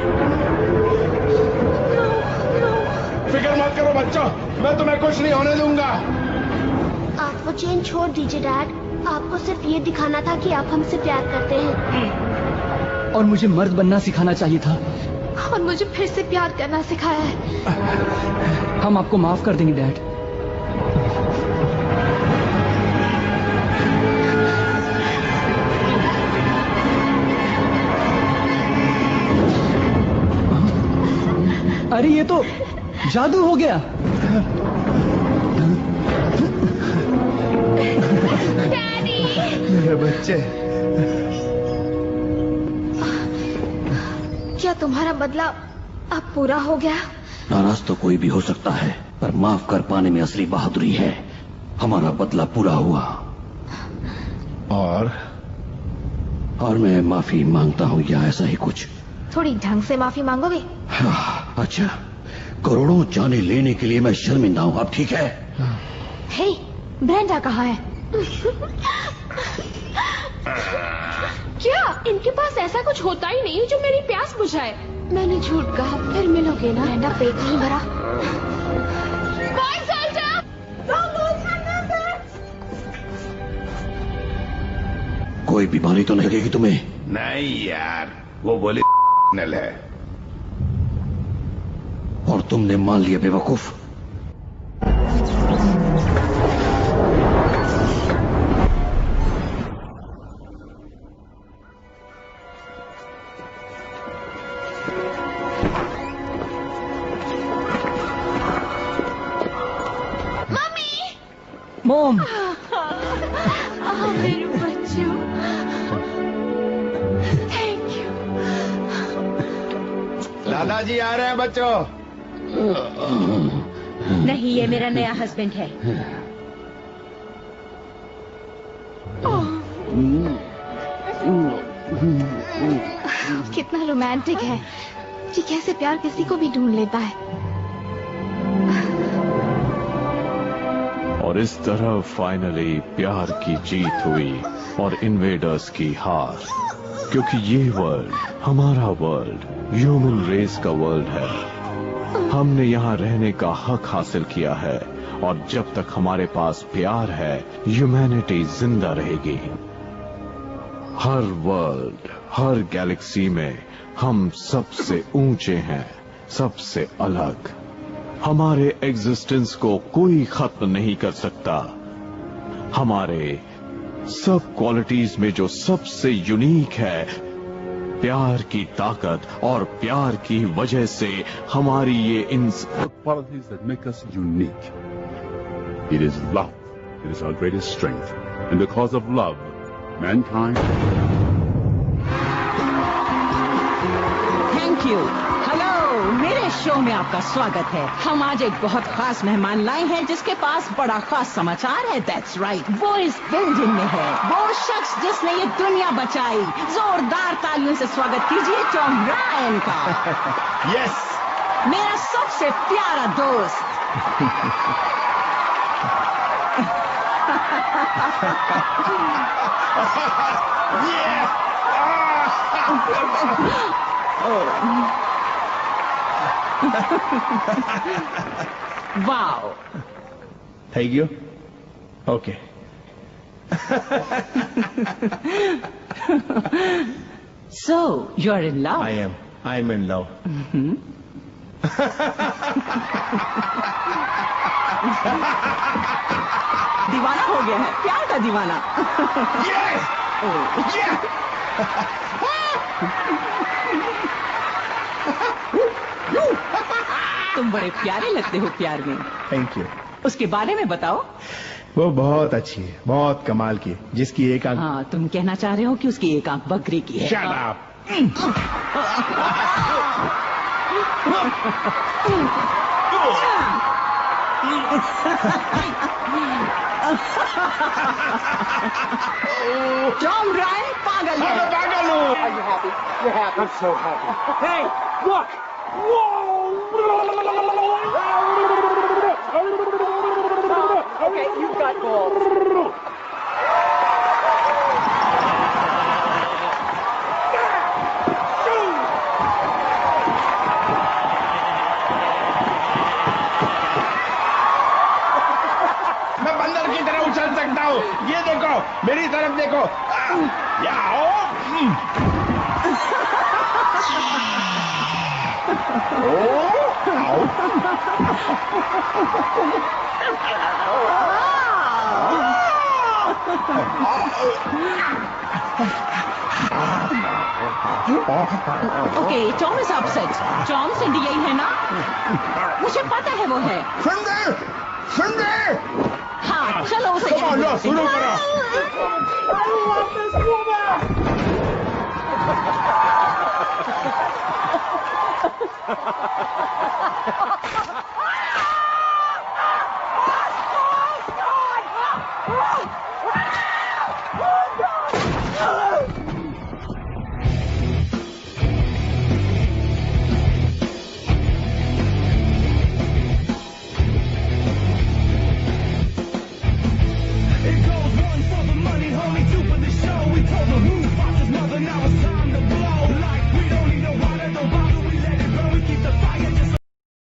फिक्र मत करो बच्चों, मैं तुम्हें कुछ नहीं होने दूंगा। आप वो चेन छोड़ दीजिए डैड। आपको सिर्फ ये दिखाना था कि आप हमसे प्यार करते हैं। और मुझे मर्द बनना सिखाना चाहिए था। और मुझे फिर से प्यार करना सिखाया है। हम आपको माफ कर देंगे डैड। अरे ये तो जादू हो गया। मेरे बच्चे, क्या तुम्हारा बदला अब पूरा हो गया? नाराज तो कोई भी हो सकता है, पर माफ कर पाने में असली बहादुरी है। हमारा बदला पूरा हुआ और मैं माफी मांगता हूँ, या ऐसा ही कुछ। थोड़ी ढंग से माफी मांगोगे? अच्छा, करोड़ों जाने लेने के लिए मैं शर्मिंदा हूँ, अब ठीक है? हे, ब्रेंडा कहाँ है? क्या इनके पास ऐसा कुछ होता ही नहीं जो मेरी प्यास बुझाए? मैंने झूठ कहा, फिर मिलोगे ना? ब्रेंडा पेट नहीं भरा। कोई बीमारी तो नहीं लगेगी तुम्हें? नहीं यार, वो बोली नल है। और तुमने मान लिया बेवकूफ। मॉम, मेरे बच्चों, थैंक यू। दादाजी आ रहे हैं बच्चों। नहीं, ये मेरा नया हस्बैंड है। कितना रोमांटिक है कि कैसे प्यार किसी को भी ढूंढ लेता है। और इस तरह फाइनली प्यार की जीत हुई और इन्वेडर्स की हार, क्योंकि ये वर्ल्ड हमारा वर्ल्ड, ह्यूमन रेस का वर्ल्ड है। हमने यहाँ रहने का हक हासिल किया है, और जब तक हमारे पास प्यार है, ह्यूमैनिटी जिंदा रहेगी। हर वर्ल्ड, हर गैलेक्सी में हम सबसे ऊंचे हैं, सबसे अलग। हमारे एग्जिस्टेंस को कोई खत्म नहीं कर सकता। हमारे सब क्वालिटीज में जो सबसे यूनिक है, प्यार की ताकत, और प्यार की वजह से हमारी ये qualities that make us unique. It is love. It is our greatest strength. And because of love, mankind. Thank you. Hello, मेरे शो में आपका स्वागत है। हम आज एक बहुत खास मेहमान लाए हैं जिसके पास बड़ा खास समाचार है। That's right, वो इस बिल्डिंग में है। वो शख्स जिसने ये दुनिया बचाई। जोरदार तालियों से स्वागत कीजिए टॉम रायन का। यस, मेरा सबसे प्यारा दोस्त। Wow. Thank you. Okay. So, you're in love? I am. I'm in love. दीवाना हो गया है, प्यार का दीवाना। Yes! Yeah! तुम बड़े प्यारे लगते हो प्यार में। Thank you. उसके बारे में बताओ। वो बहुत अच्छी है, बहुत कमाल की, जिसकी एक आंख। हाँ, तुम कहना चाह रहे हो कि उसकी एक आंख बकरी की है। Shut up! टॉम रायन पागल है। पागल हूँ। Are you happy? You're happy. I'm so happy. Hey, look! Okay, you've got balls. मैं बंदर की तरह उछल सकता हूँ। ये देखो, मेरी तरफ देखो। याओ! Okay, Tom is upset. Tom, Cindy यही है ना? मुझे पता है वो है। सिंडी! हाँ, चलो उसे यहाँ लो, भेजते हैं। शुरू करो। I love this woman! It goes one for the money, homie, two for the show. We told them who